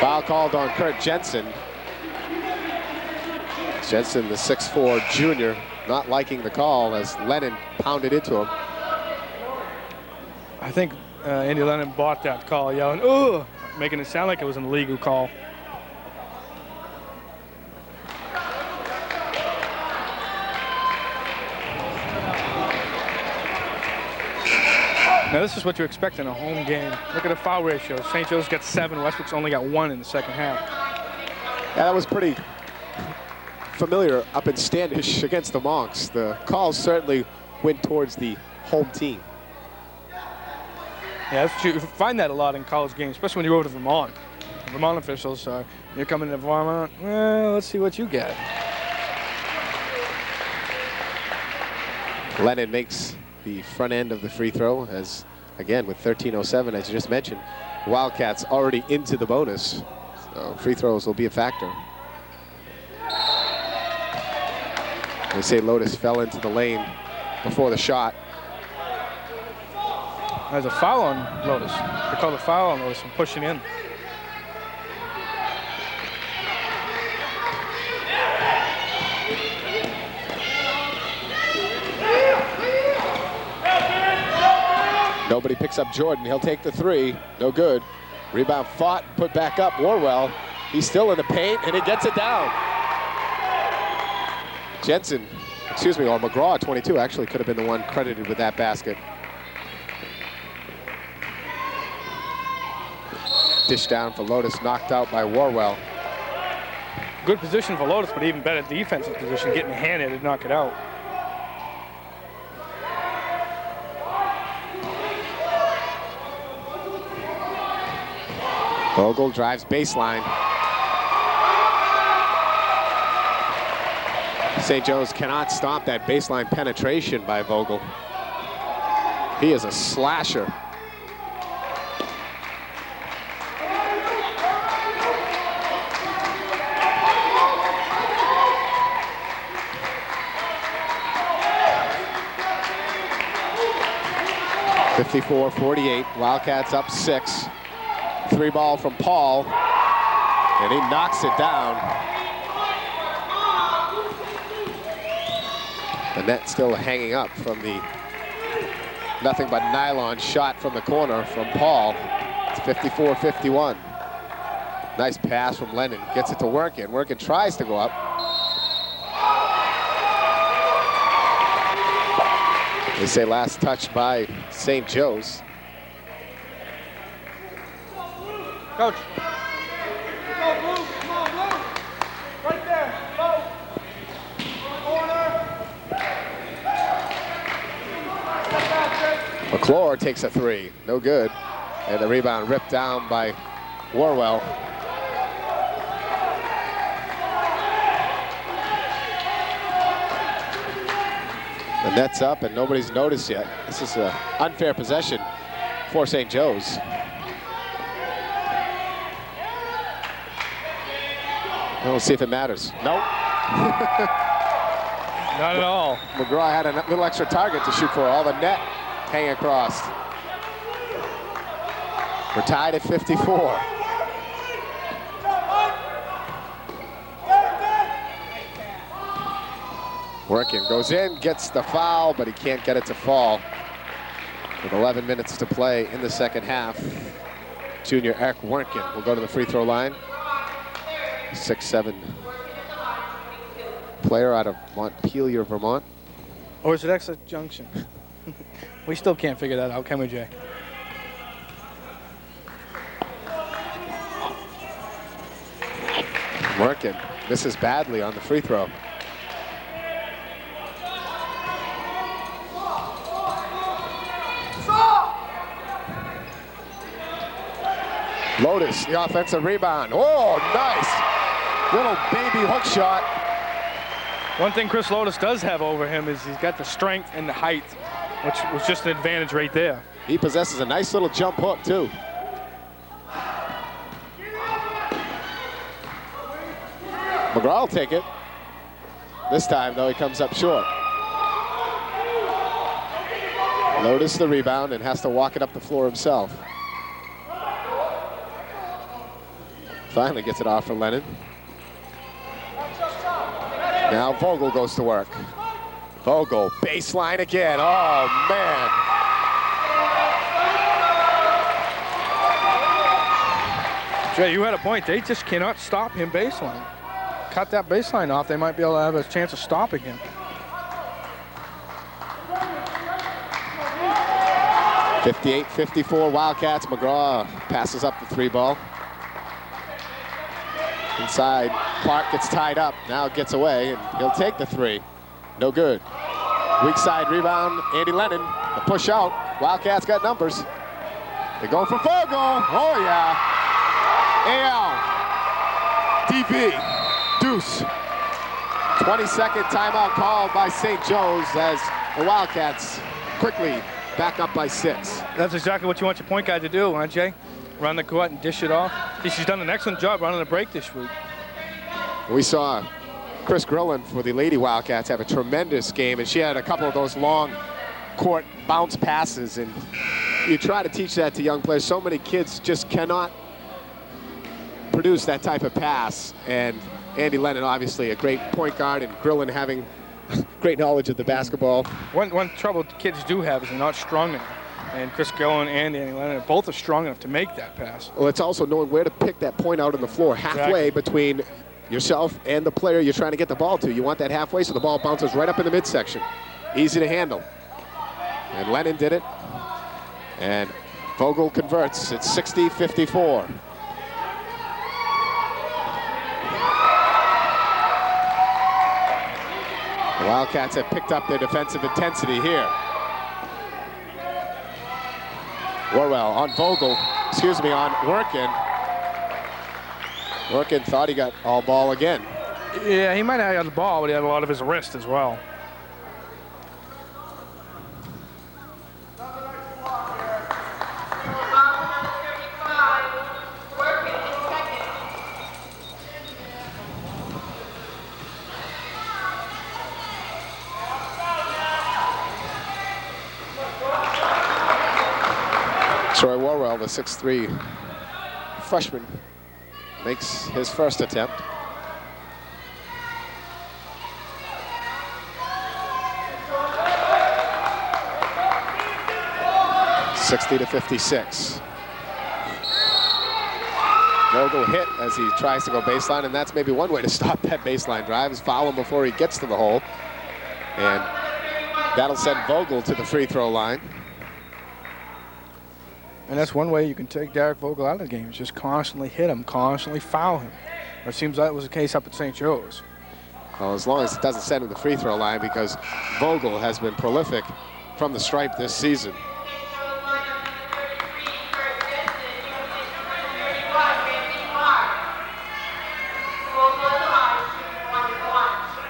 Foul called on Kurt Jensen. Jensen, the 6'4" junior, not liking the call as Lennon pounded into him. I think Andy Lennon bought that call, yelling, "Ugh," making it sound like it was an illegal call. Now this is what you expect in a home game. Look at the foul ratio. St. Joe's got 7, Westbrook's only got 1 in the second half. Yeah, that was pretty familiar up in Standish against the Monks. The calls certainly went towards the home team. Yeah, you find that a lot in college games, especially when you go to Vermont. The Vermont officials, you're coming to Vermont, well, let's see what you get. Lennon makes the front end of the free throw as, again, with 13:07, as you just mentioned, Wildcats already into the bonus. So free throws will be a factor. They say Lotus fell into the lane before the shot. There's a foul on Lotus. They called a foul on Lotus from pushing in. Nobody picks up Jordan. He'll take the 3. No good. Rebound fought, put back up. Warwell, he's still in the paint, and he gets it down. Jensen, excuse me, or McGraw, 22, actually could have been the one credited with that basket. Dish down for Lotus, knocked out by Warwell. Good position for Lotus, but even better defensive position, getting a hand in to knock it out. Vogel drives baseline. St. Joe's cannot stop that baseline penetration by Vogel. He is a slasher. (54-48), Wildcats up 6. 3 ball from Paul, and he knocks it down. The net still hanging up from the nothing but nylon shot from the corner from Paul. It's 54-51. Nice pass from Lennon, gets it to Workin. Workin tries to go up. They say last touch by St. Joe's. Coach. Go, Blue. Come on, Blue. Right there. Go. Corner. Step back, McClure takes a 3. No good. And the rebound ripped down by Warwell. The net's up and nobody's noticed yet. This is an unfair possession for St. Joe's. We'll see if it matters. Nope. Not at all. McGraw had a little extra target to shoot for. All the net hanging across. We're tied at 54. Working, goes in, gets the foul, but he can't get it to fall. With 11 minutes to play in the second half, junior Eric Workin will go to the free throw line. 6'7" player out of Montpelier, Vermont. Or is it Exeter Junction? We still can't figure that out, can we, Jay? Workin misses badly on the free throw. Lotus, the offensive rebound. Oh, nice. Little baby hook shot. One thing Chris Lotus does have over him is he's got the strength and the height, which was just an advantage right there. He possesses a nice little jump hook, too. McGraw will take it. This time, though, he comes up short. Lotus the rebound and has to walk it up the floor himself. Finally gets it off for Lennon. Now Vogel goes to work. Vogel, baseline again. Oh, man. Jay, you had a point. They just cannot stop him baseline. Cut that baseline off, they might be able to have a chance of stopping him. 58-54 Wildcats. McGraw passes up the 3 ball. Inside, Clark gets tied up, now gets away, and he'll take the 3. No good. Weak side rebound, Andy Lennon, the push out. Wildcats got numbers. They're going for Vogel. Oh yeah. AL. DP. Deuce. 22nd timeout called by St. Joe's as the Wildcats quickly back up by 6. That's exactly what you want your point guard to do, huh, Jay? Run the court and dish it off. She's done an excellent job running the break this week. We saw Chris Grillen for the Lady Wildcats have a tremendous game, and she had a couple of those long court bounce passes, and you try to teach that to young players. So many kids just cannot produce that type of pass, and Andy Lennon, obviously a great point guard, and Grillen having great knowledge of the basketball. One trouble kids do have is they're not strong enough. And Chris Gillen and Andy Lennon both are strong enough to make that pass. Well, it's also knowing where to pick that point out on the floor, halfway between yourself and the player you're trying to get the ball to. You want that halfway so the ball bounces right up in the midsection. Easy to handle. And Lennon did it. And Vogel converts. It's 60-54. The Wildcats have picked up their defensive intensity here. Warwell on Vogel, on Workin. Workin thought he got all ball again. Yeah, he might have had the ball, but he had a lot of his wrist as well. Troy Warwell, the 6'3" freshman, makes his first attempt. (60-56). Vogel hit as he tries to go baseline, and that's maybe one way to stop that baseline drive, is foul him before he gets to the hole. And that'll send Vogel to the free throw line. And that's one way you can take Derek Vogel out of the game, is just constantly hit him, constantly foul him. Or it seems like it was the case up at St. Joe's. Well, as long as it doesn't send him to the free throw line, because Vogel has been prolific from the stripe this season.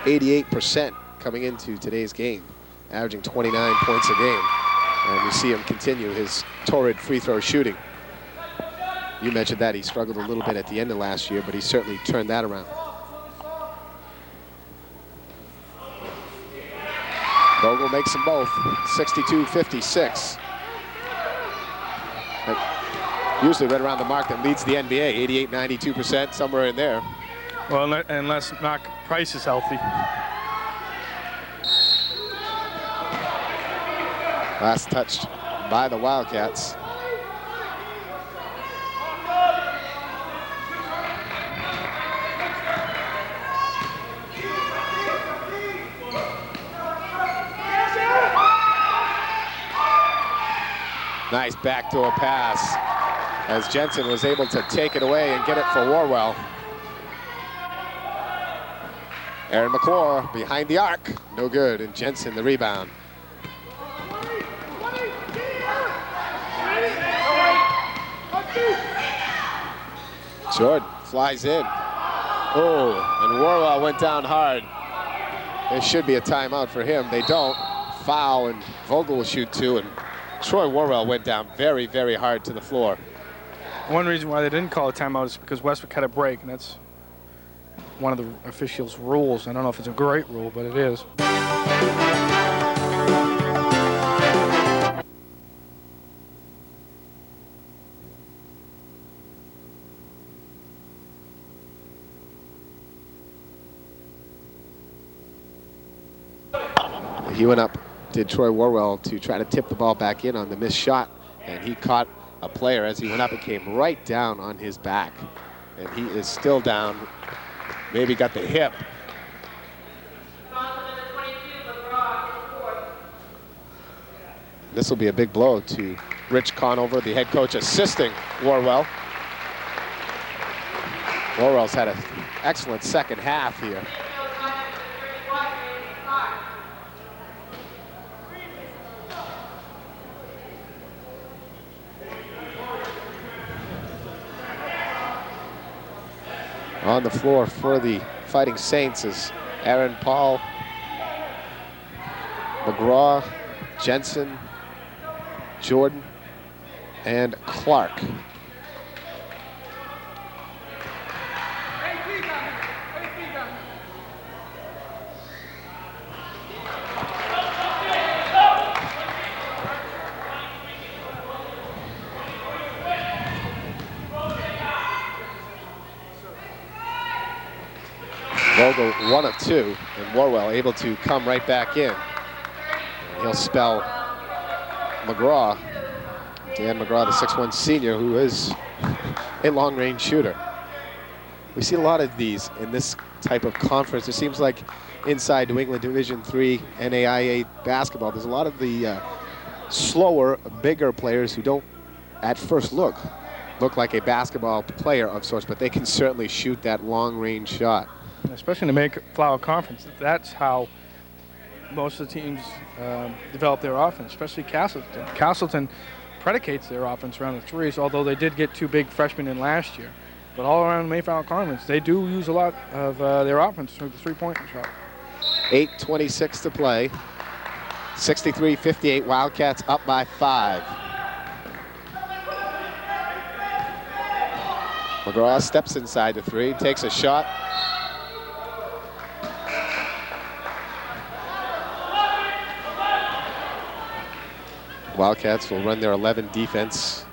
%88 coming into today's game, averaging 29 points a game. And we see him continue his torrid free throw shooting. You mentioned that he struggled a little bit at the end of last year, but he certainly turned that around. Vogel makes them both, 62-56. Usually right around the mark that leads the NBA, 88-92%, somewhere in there. Well, unless Mark Price is healthy. Last touched by the Wildcats. Nice backdoor pass as Jensen was able to take it away and get it for Warwell. Aaron McClure behind the arc, no good, and Jensen the rebound. Jordan flies in. Oh, and Warwell went down hard. There should be a timeout for him. They don't. Foul, and Vogel will shoot 2, and Troy Warwell went down very, very hard to the floor. One reason why they didn't call a timeout is because Westbrook had a break, and that's one of the officials' rules. I don't know if it's a great rule, but it is. He went up, did Troy Warwell, to try to tip the ball back in on the missed shot, and he caught a player as he went up and came right down on his back. And he is still down, maybe got the hip. This will be a big blow to Rich Conover, the head coach, assisting Warwell. Warwell's had an excellent second half here. On the floor for the Fighting Saints is Aaron Paul, McGraw, Jensen, Jordan, and Clark. Vogel 1 of 2, and Warwell able to come right back in. And he'll spell McGraw, Dan McGraw, the 6'1" senior, who is a long-range shooter. We see a lot of these in this type of conference. It seems like inside New England Division III NAIA basketball, there's a lot of the slower, bigger players who don't, at first look like a basketball player of sorts, but they can certainly shoot that long-range shot. Especially in the Mayflower Conference, that's how most of the teams develop their offense, especially Castleton. Castleton predicates their offense around the threes, although they did get 2 big freshmen in last year. But all around the Mayflower Conference, they do use a lot of their offense through the three-point shot. 8:26 to play. 63-58, Wildcats up by 5. McGraw steps inside the 3, takes a shot. Wildcats will run their 11 defense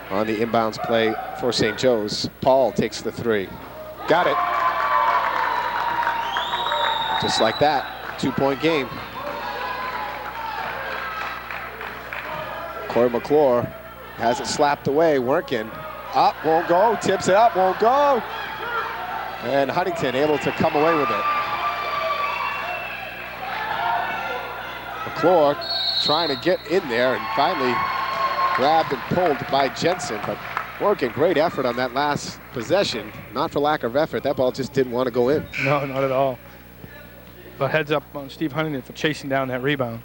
on the inbounds play for St. Joe's. Paul takes the 3. Got it. Just like that, 2-point game. Corey McClure has it slapped away, working. Up, won't go, tips it up, won't go. And Huntington able to come away with it. McClure trying to get in there and finally grabbed and pulled by Jensen, but working great effort on that last possession. Not for lack of effort, that ball just didn't want to go in. No, not at all. But heads up on Steve Huntington for chasing down that rebound.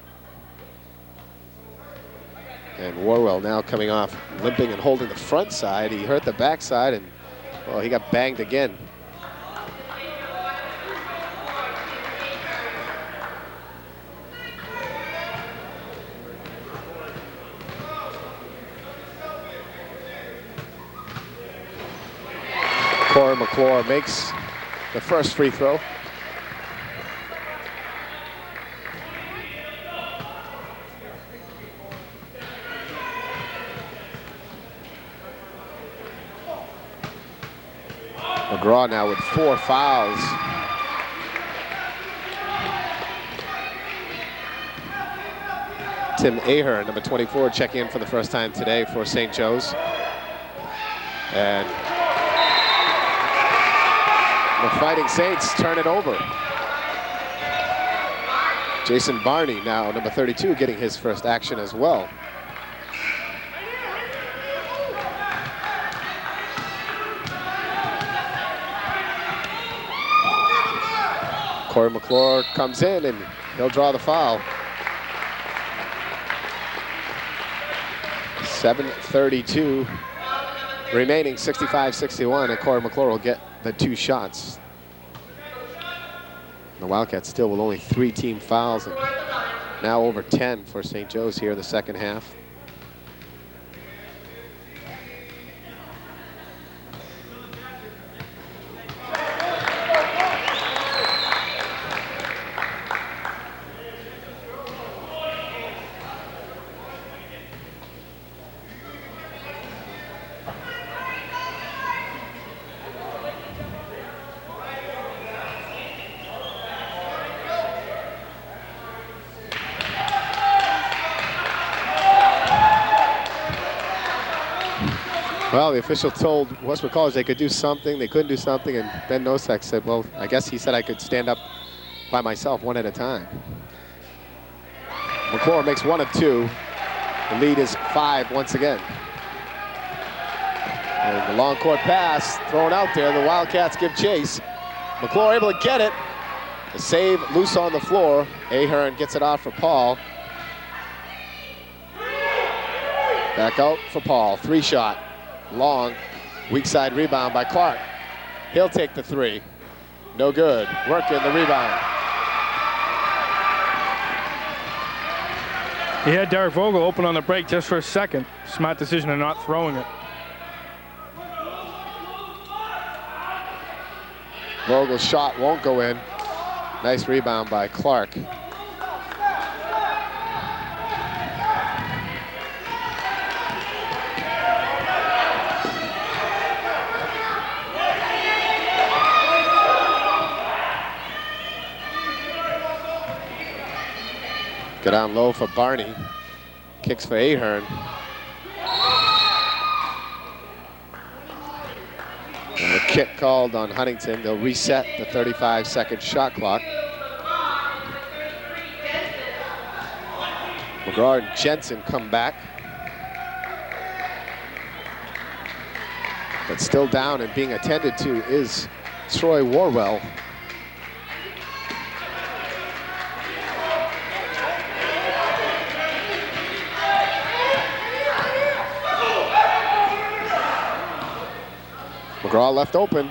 And Warwell now coming off limping and holding the front side. He hurt the back side and, well, he got banged again. Corey McClure makes the first free throw. McGraw now with 4 fouls. Tim Aher, number 24, checking in for the first time today for St. Joe's. And the Fighting Saints turn it over. Jason Barney now, number 32, getting his first action as well. Corey McClure comes in and he'll draw the foul. 7:32 remaining, 65-61, and Corey McClure will get the 2 shots. The Wildcats still with only 3 team fouls, and now over 10 for St. Joe's here in the second half. Well, the official told Westbrook College they could do something, they couldn't do something, and Ben Nosek said, well, I guess he said I could stand up by myself 1 at a time. McClure makes 1 of 2. The lead is 5 once again. And the long court pass thrown out there. The Wildcats give chase. McClure able to get it. The save loose on the floor. Ahern gets it off for Paul. Back out for Paul. 3-shot. Long. Weak side rebound by Clark. He'll take the 3. No good. Working the rebound. He had Derek Vogel open on the break just for a second. Smart decision of not throwing it. Vogel's shot won't go in. Nice rebound by Clark. Go down low for Barney. Kicks for Ahern. And a kick called on Huntington. They'll reset the 35-second shot clock. McGraw and Jensen come back. But still down and being attended to is Troy Warwell. McGraw left open.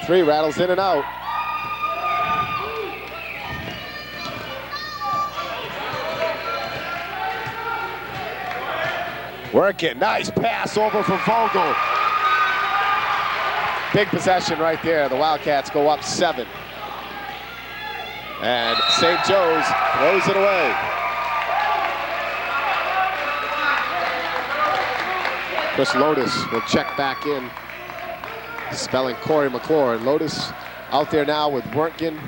3 rattles in and out. Work it. Nice pass over for Vogel. Big possession right there. The Wildcats go up 7. And St. Joe's throws it away. Chris Lotus will check back in, spelling Corey McClure. And Lotus out there now with Wertgen,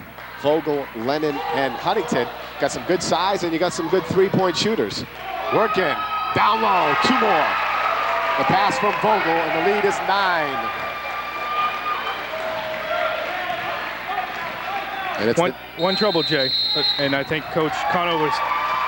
Vogel, Lennon, and Huntington. Got some good size, and you got some good 3-point shooters. Wertgen, down low, 2 more. The pass from Vogel, and the lead is 9. And it's one trouble, Jay, and I think Coach Conover was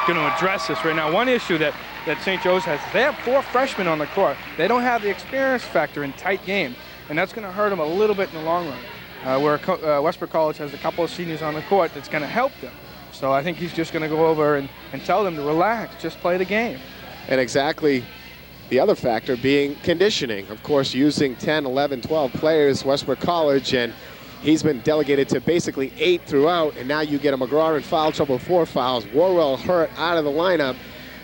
going to address this right now. One issue that St. Joe's has, they have 4 freshmen on the court. They don't have the experience factor in tight games, and that's going to hurt them a little bit in the long run. Where Westbrook College has a couple of seniors on the court, that's going to help them. So I think he's just going to go over and tell them to relax, just play the game. And exactly the other factor being conditioning. Of course, using 10, 11, 12 players, Westbrook College, and he's been delegated to basically 8 throughout, and now you get a McGraw in foul trouble, 4 fouls. Warwell hurt out of the lineup,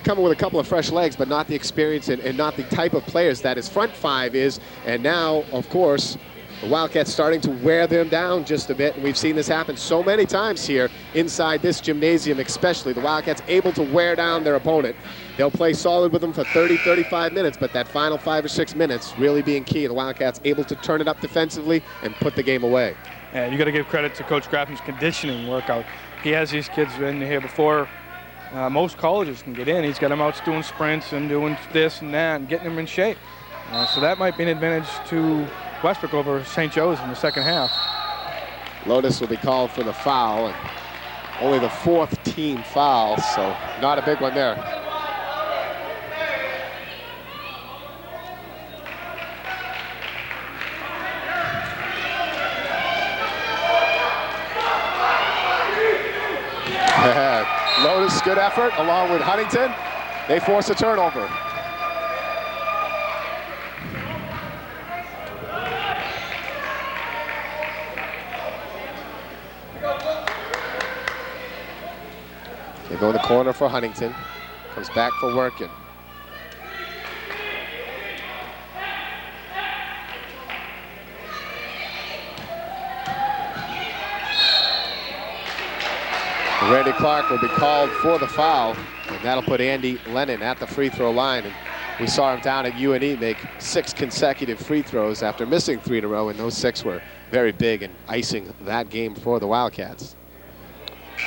coming with a couple of fresh legs, but not the experience and not the type of players that his front 5 is. And now, of course, the Wildcats starting to wear them down just a bit, and we've seen this happen so many times here inside this gymnasium especially. The Wildcats able to wear down their opponent. They'll play solid with them for 30, 35 minutes, but that final 5 or 6 minutes really being key. The Wildcats able to turn it up defensively and put the game away. And you got to give credit to Coach Graffam's conditioning workout. He has these kids in here before most colleges can get in. He's got them out doing sprints and doing this and that and getting them in shape. So that might be an advantage to Westbrook over St. Joe's in the second half. Lotus will be called for the foul, and only the 4th team foul, so not a big one there. Lotus, good effort, along with Huntington. They force a turnover. They go in the corner for Huntington. Comes back for Wertgen. Randy Clark will be called for the foul, and that'll put Andy Lennon at the free throw line. And we saw him down at UNE make 6 consecutive free throws after missing 3 in a row, and those 6 were very big in icing that game for the Wildcats.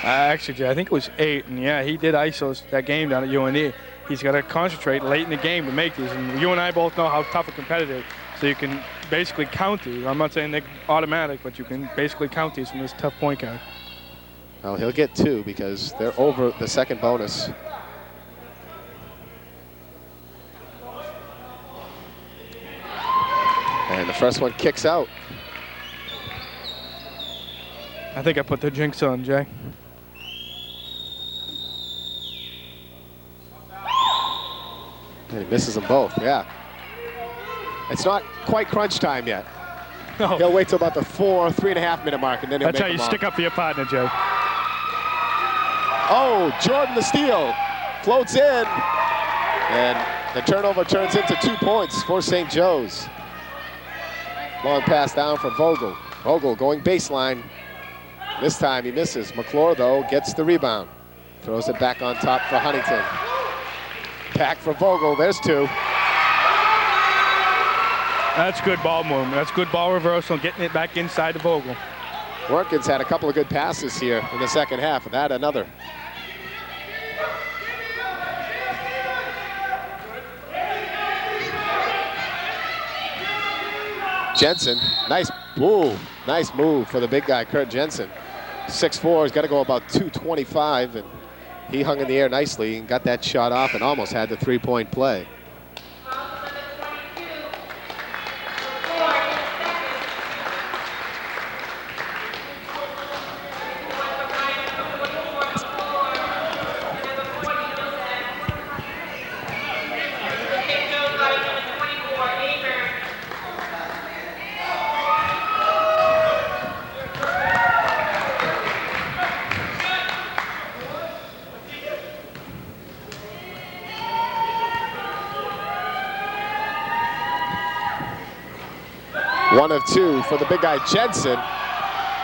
Actually, Jay, I think it was 8, and yeah, he did ice that game down at UNE. He's got to concentrate late in the game to make these, and you and I both know how tough and competitive, so you can basically count these. I'm not saying they're automatic, but you can basically count these from this tough point guard. Well, he'll get 2 because they're over the second bonus. And the first one kicks out. I think I put the jinx on, Jay. And he misses them both, yeah. It's not quite crunch time yet. No. He'll wait till about the 3.5 minute mark, and then he'll That's make how you them stick up for your partner, Jay. Oh, Jordan the steal. Floats in. And the turnover turns into 2 points for St. Joe's. Long pass down for Vogel. Vogel going baseline. This time he misses. McClure, though, gets the rebound. Throws it back on top for Huntington. Back for Vogel. There's 2. That's good ball movement. That's good ball reversal, getting it back inside to Vogel. Workins had a couple of good passes here in the second half, and that another. Jensen, nice move for the big guy, Kurt Jensen. 6'4", he's got to go about 225, and he hung in the air nicely and got that shot off and almost had the 3-point play. One of 2 for the big guy Jensen.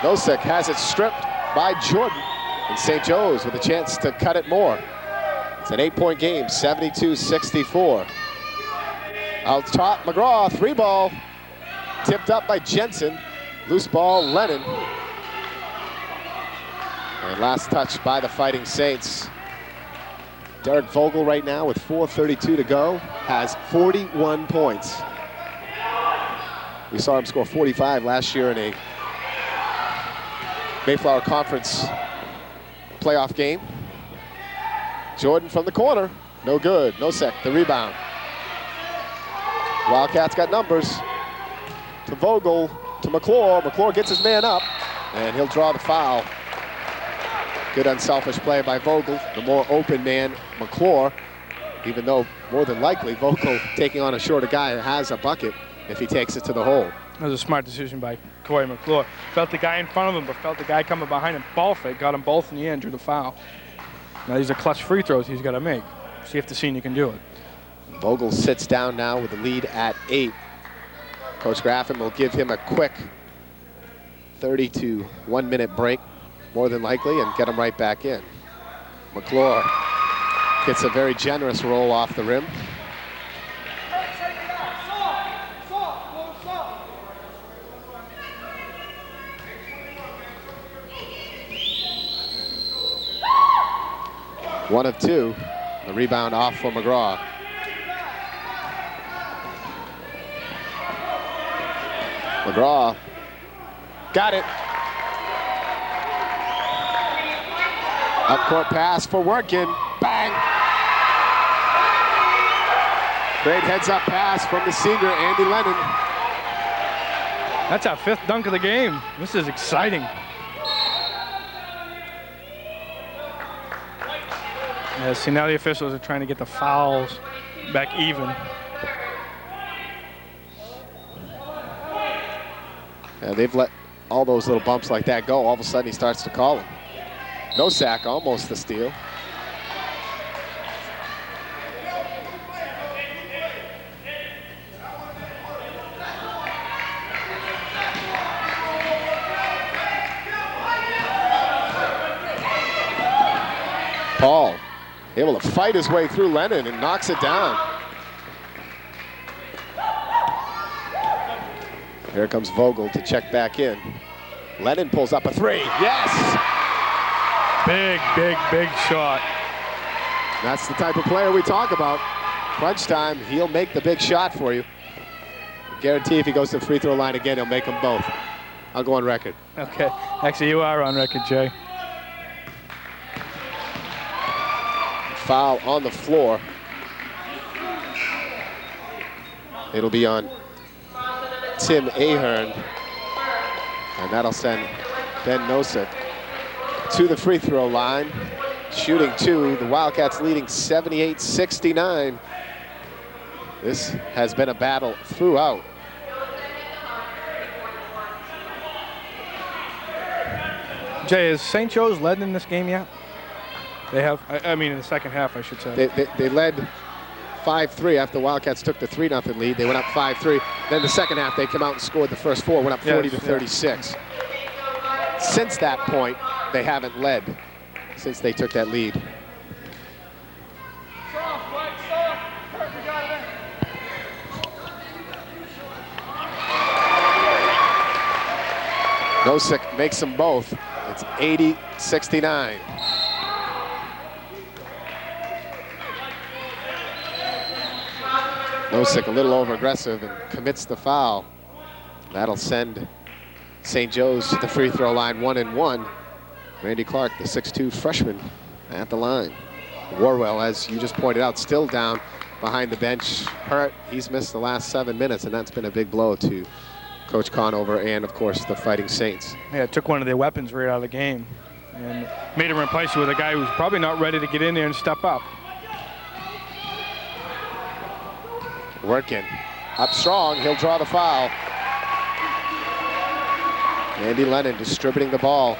Nosek has it stripped by Jordan. And St. Joe's with a chance to cut it more. It's an 8-point game, 72-64. Out top, McGraw, 3-ball. Tipped up by Jensen. Loose ball, Lennon. And last touch by the Fighting Saints. Derek Vogel right now with 4:32 to go has 41 points. We saw him score 45 last year in a Mayflower Conference playoff game. Jordan from the corner, no good. Nosek, the rebound. Wildcats got numbers. To Vogel, to McClure. McClure gets his man up, and he'll draw the foul. Good unselfish play by Vogel. The more open man, McClure, even though more than likely Vogel taking on a shorter guy that has a bucket if he takes it to the hole. That was a smart decision by Corey McClure. Felt the guy in front of him, but felt the guy coming behind him. Ball fake, got them both in the end, drew the foul. Now these are clutch free throws he's got to make. See if the senior can do it. Vogel sits down now with the lead at 8. Coach Graffam will give him a quick 30 to 1 minute break, more than likely, and get him right back in. McClure gets a very generous roll off the rim. One of 2. The rebound off for McGraw. McGraw got it. Up court pass for Workin. Bang! Great heads up pass from the senior, Andy Lennon. That's our 5th dunk of the game. This is exciting. Yeah, see, now the officials are trying to get the fouls back even. Yeah, they've let all those little bumps like that go. All of a sudden, he starts to call them. No sack, almost the steal. Paul able to fight his way through Lennon and knocks it down. Here comes Vogel to check back in. Lennon pulls up a 3. Yes! Big, big, big shot. That's the type of player we talk about. Crunch time, he'll make the big shot for you. I guarantee if he goes to the free throw line again, he'll make them both. I'll go on record. Okay, actually you are on record, Jay. Foul on the floor. It'll be on Tim Ahern. And that'll send Ben Nosek to the free throw line. Shooting 2, the Wildcats leading 78-69. This has been a battle throughout. Jay, has St. Joe's led in this game yet? They have, I mean in the second half, I should say. They led 5-3 after the Wildcats took the 3-0 lead. They went up 5-3. Then the second half, they came out and scored the first 4, went up 40-36. Yeah. Since that point, they haven't led since they took that lead. Nosek makes them both. It's 80-69. Nosek a little over-aggressive and commits the foul. That'll send St. Joe's to the free throw line 1-1. Randy Clark, the 6'2" freshman, at the line. Warwell, as you just pointed out, still down behind the bench, hurt. He's missed the last 7 minutes, and that's been a big blow to Coach Conover and, of course, the Fighting Saints. Yeah, it took one of their weapons right out of the game and made him replace it with a guy who's probably not ready to get in there and step up. Working up strong, he'll draw the foul. Andy Lennon distributing the ball.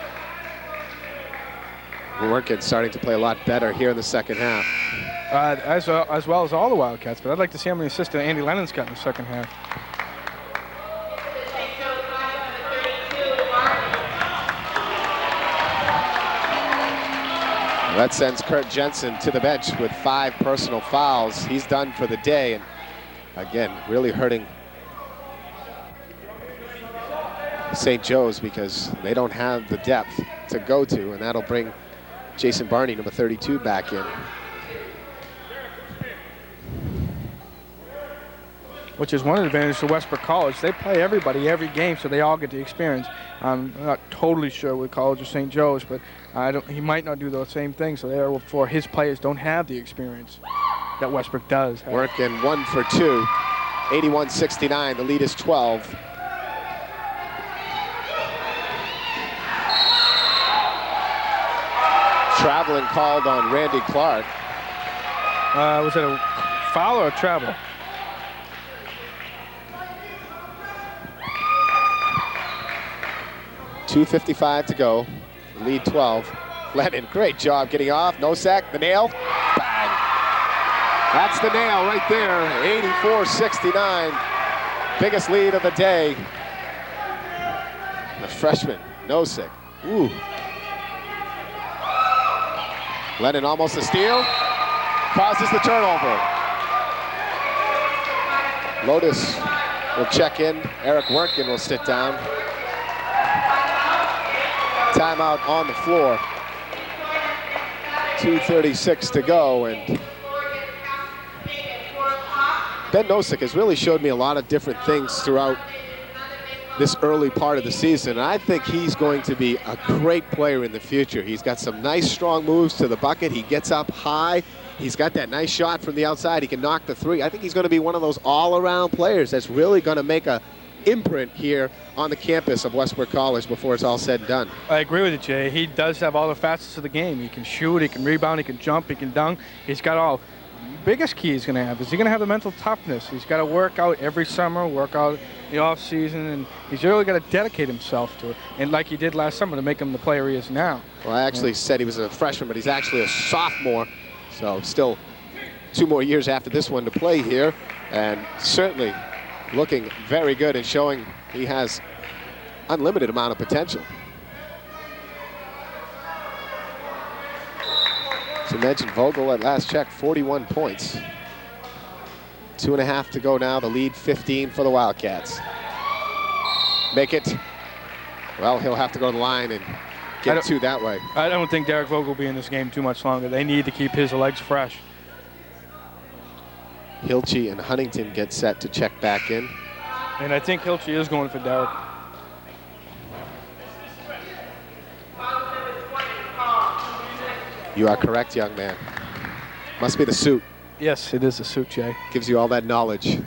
Working starting to play a lot better here in the second half. As well as all the Wildcats, but I'd like to see how many assists Andy Lennon's got in the second half. That sends Kurt Jensen to the bench with 5 personal fouls. He's done for the day, and again, really hurting St. Joe's because they don't have the depth to go to, and that'll bring Jason Barney, number 32, back in. Which is one advantage to Westbrook College. They play everybody every game, so they all get the experience. I'm not totally sure with College of St. Joe's, but he might not do the same thing, so therefore his players don't have the experience that Westbrook does. Working 1 for 2, 81-69, the lead is 12. Traveling called on Randy Clark. Was it a foul or a travel? .255 to go, lead 12. Lennon, great job getting off. Nosek, the nail. Bang! That's the nail right there, 84-69. Biggest lead of the day. The freshman, Nosek. Ooh. Lennon almost a steal. Causes the turnover. Lotus will check in. Eric Workin will sit down. Timeout on the floor. 2:36 to go, and Ben Nosek has really showed me a lot of different things throughout this early part of the season, and I think he's going to be a great player in the future. He's got some nice strong moves to the bucket. He gets up high. He's got that nice shot from the outside. He can knock the 3. I think he's going to be one of those all-around players that's really going to make a imprint here on the campus of Westbrook College before it's all said and done. I agree with you, Jay. He does have all the facets of the game. He can shoot, he can rebound, he can jump, he can dunk. He's got all. Biggest key he's going to have is he going to have the mental toughness. He's got to work out every summer, work out the off season, and he's really got to dedicate himself to it. And like he did last summer to make him the player he is now. Well, I actually said he was a freshman, but he's actually a sophomore. So still 2 more years after this one to play here, and certainly looking very good and showing he has unlimited amount of potential. As I mentioned, Vogel at last check, 41 points. 2.5 to go now, the lead 15 for the Wildcats. Make it. Well, he'll have to go to the line and get 2 that way. I don't think Derek Vogel will be in this game too much longer. They need to keep his legs fresh. Hilchey and Huntington get set to check back in. And I think Hilchey is going for Derek. You are correct, young man. Must be the suit. Yes, it is the suit, Jay. Gives you all that knowledge.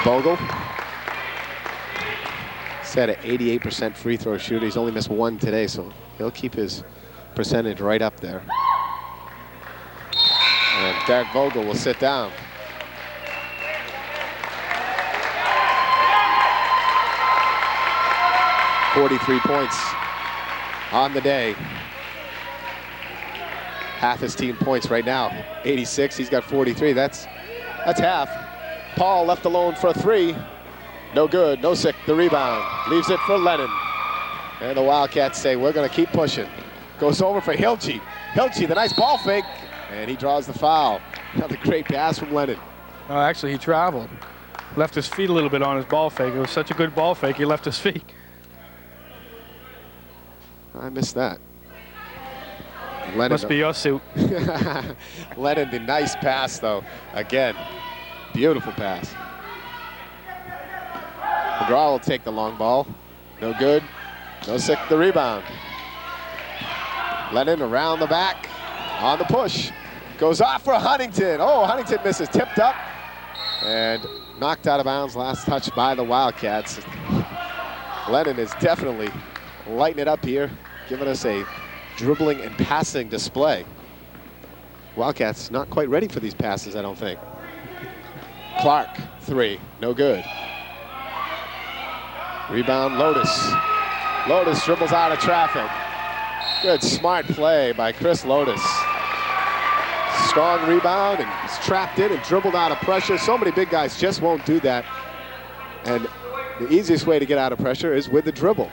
Vogel. Set at 88% free throw shooter. He's only missed one today, so he'll keep his percentage right up there. And Derek Vogel will sit down. .43 points on the day. Half his team points right now. 86, he's got 43. That's half. Paul left alone for a three. No good, Nosek the rebound. Leaves it for Lennon. And the Wildcats say, we're gonna keep pushing. Goes over for Hilchey. Hilchey, the nice ball fake. And he draws the foul. Another great pass from Lennon. Oh, actually, he traveled. Left his feet a little bit on his ball fake. It was such a good ball fake, he left his feet. I missed that. Lennon, must be your suit. Lennon, the nice pass, though. Again, beautiful pass. McGraw will take the long ball. No good. Nosek the rebound. Lennon around the back on the push. Goes off for Huntington. Oh, Huntington misses. Tipped up and knocked out of bounds. Last touch by the Wildcats. Lennon is definitely lighting it up here, giving us a dribbling and passing display. Wildcats not quite ready for these passes, I don't think. Clark, three, no good. Rebound, Lotus. Lotus dribbles out of traffic. Good, smart play by Chris Lotus. Strong rebound, and he's trapped in and dribbled out of pressure. So many big guys just won't do that. And the easiest way to get out of pressure is with the dribble.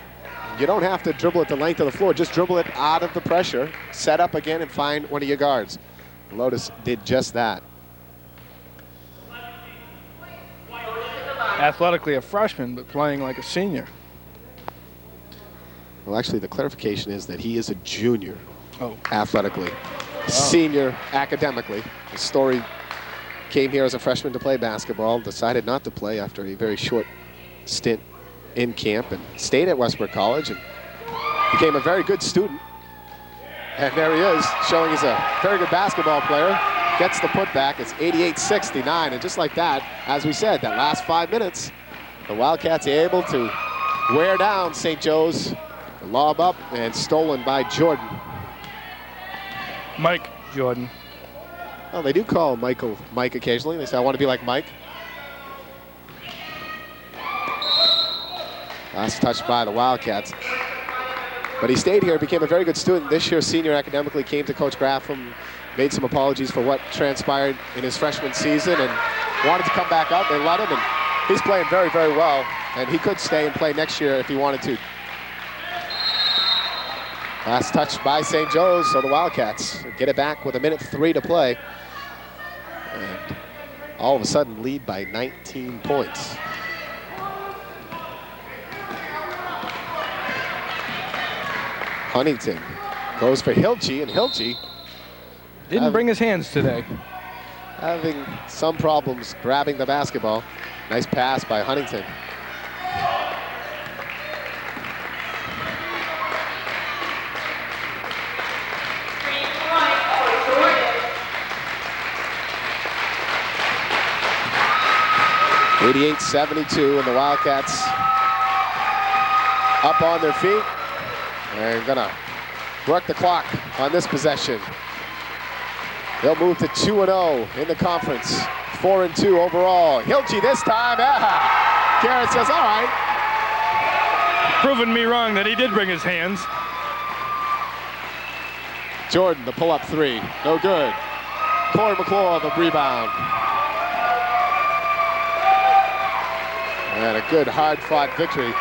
You don't have to dribble it the length of the floor. Just dribble it out of the pressure, set up again, and find one of your guards. Lotus did just that. Athletically a freshman, but playing like a senior. Well, actually, the clarification is that he is a junior. Oh. Athletically. Senior academically. The story came here as a freshman to play basketball, decided not to play after a very short stint in camp, and stayed at Westbrook College and became a very good student. And there he is, showing he's a very good basketball player. Gets the putback. It's 88-69, and just like that, as we said, that last 5 minutes, the Wildcats are able to wear down St. Joe's. The lob up and stolen by Jordan. Mike Jordan. Well, they do call Michael Mike occasionally. They say, I want to be like Mike. Last touch by the Wildcats. But he stayed here, became a very good student. This year, senior academically, came to Coach Graffam, made some apologies for what transpired in his freshman season, and wanted to come back out. They let him, and he's playing very, very well. And he could stay and play next year if he wanted to. Last touch by St. Joe's, so the Wildcats get it back with 1:03 to play. And all of a sudden lead by 19 points. Huntington goes for Hilchey, and Hilchey didn't bring his hands today. Having some problems grabbing the basketball. Nice pass by Huntington. .88-72, and the Wildcats up on their feet. They're gonna work the clock on this possession. They'll move to 2-0 in the conference. 4-2 overall. Hilchey this time. Garrett says, all right. Proving me wrong that he did bring his hands. Jordan, the pull-up three. No good. Corey McClure, the rebound. And a good, hard-fought victory.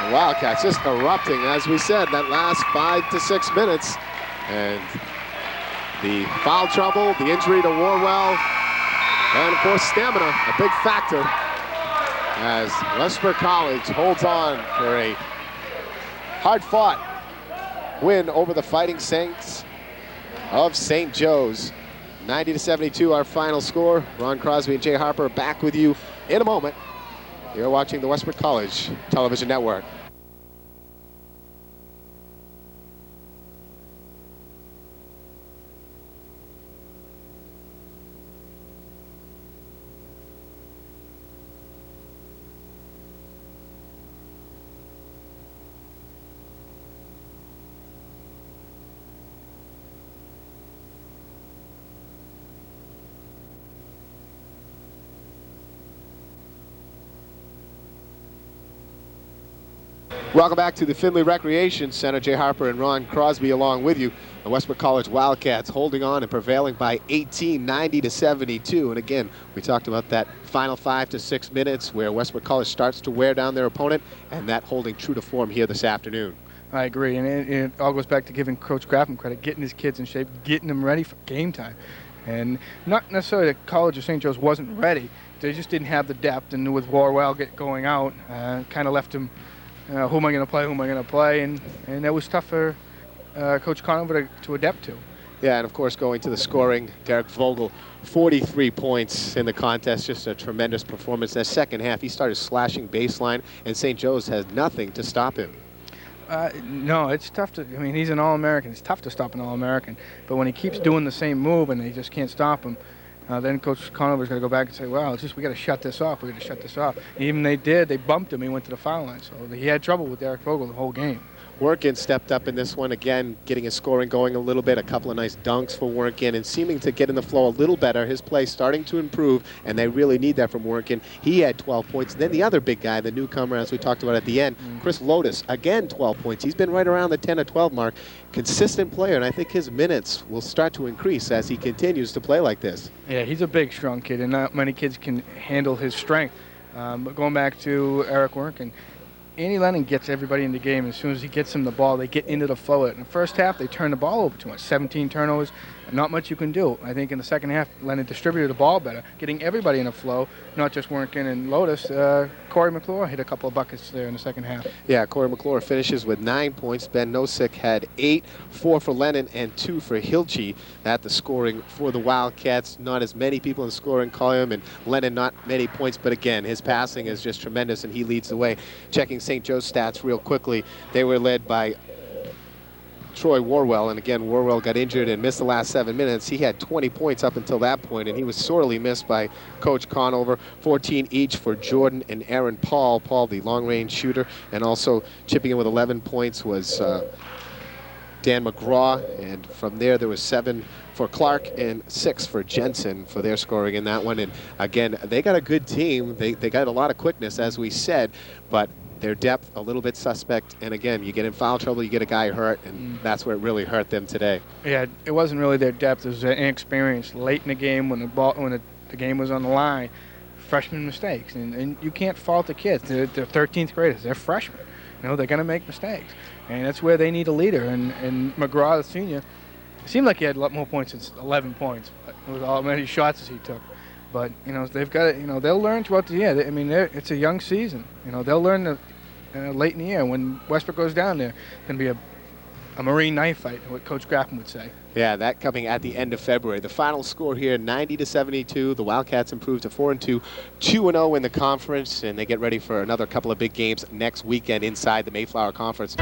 The Wildcats just erupting, as we said, that last 5 to 6 minutes. And the foul trouble, the injury to Warwell, and of course stamina, a big factor as Westbrook College holds on for a hard-fought win over the Fighting Saints of St. Joe's. 90-72 our final score. Ron Crosby and Jay Harper back with you in a moment. You're watching the Westbrook College Television Network. Welcome back to the Findlay Recreation Center. Jay Harper and Ron Crosby along with you. The Westbrook College Wildcats holding on and prevailing by 18, 90-72. And again, we talked about that final 5 to 6 minutes where Westbrook College starts to wear down their opponent, and that holding true to form here this afternoon. I agree, and it all goes back to giving Coach Graffam credit, getting his kids in shape, getting them ready for game time. And not necessarily that College of St. Joe's wasn't ready. They just didn't have the depth, and with Warwell going out, kind of left them, who am I going to play, and that was tough for Coach Conover to adapt to. Yeah, and of course going to the scoring, Derek Vogel, 43 points in the contest, just a tremendous performance. That second half, he started slashing baseline, and St. Joe's has nothing to stop him. No, it's tough to, I mean, he's an All-American. It's tough to stop an All-American. But when he keeps doing the same move and they just can't stop him, then Coach Conover's got to go back and say, well, it's just we got to shut this off. We got to shut this off. And even they did. They bumped him. He went to the foul line. So he had trouble with Derek Vogel the whole game. Workin stepped up in this one again, getting his scoring going a little bit. A couple of nice dunks for Workin and seeming to get in the flow a little better. His play starting to improve, and they really need that from Workin. He had 12 points. Then the other big guy, the newcomer, as we talked about at the end, Chris Lotus, again 12 points. He's been right around the 10 or 12 mark. Consistent player, and I think his minutes will start to increase as he continues to play like this. Yeah, he's a big, strong kid, and not many kids can handle his strength. But going back to Eric Workin, Andy Lennon gets everybody in the game. As soon as he gets them the ball, they get into the flow. In the first half, they turn the ball over too much. 17 turnovers, not much you can do. I think in the second half, Lennon distributed the ball better, getting everybody in the flow, not just Workin and Lotus. Corey McClure hit a couple of buckets there in the second half. Yeah, Corey McClure finishes with 9 points. Ben Nosek had 8, 4 for Lennon and 2 for Hilchey at the scoring for the Wildcats. Not as many people in the scoring column, and Lennon not many points, but again, his passing is just tremendous, and he leads the way. Checking St. Joe's stats real quickly, they were led by Troy Warwell, and again, Warwell got injured and missed the last 7 minutes. He had 20 points up until that point, and he was sorely missed by Coach Conover. 14 each for Jordan and Aaron Paul. Paul, the long-range shooter, and also chipping in with 11 points was Dan McGraw, and from there was 7 for Clark and 6 for Jensen for their scoring in that one. And again, they got a good team. They got a lot of quickness, as we said, but their depth a little bit suspect. And again, you get in foul trouble, you get a guy hurt, and that's where it really hurt them today. Yeah, it wasn't really their depth. It was their inexperience late in the game when the game was on the line. Freshman mistakes, and you can't fault the kids. They're 13th graders. They're freshmen. You know, they're going to make mistakes, and that's where they need a leader. And McGraw, the senior, it seemed like he had a lot more points than 11 points, with all many shots as he took. But you know, they've got it. You know, they'll learn throughout the year. I mean, it's a young season. You know, they'll learn late in the year when Westbrook goes down there. It's going to be a Marine knife fight, what Coach Graffam would say. Yeah, that coming at the end of February. The final score here, 90-72. The Wildcats improved to 4-2, 2-0 in the conference, and they get ready for another couple of big games next weekend inside the Mayflower Conference.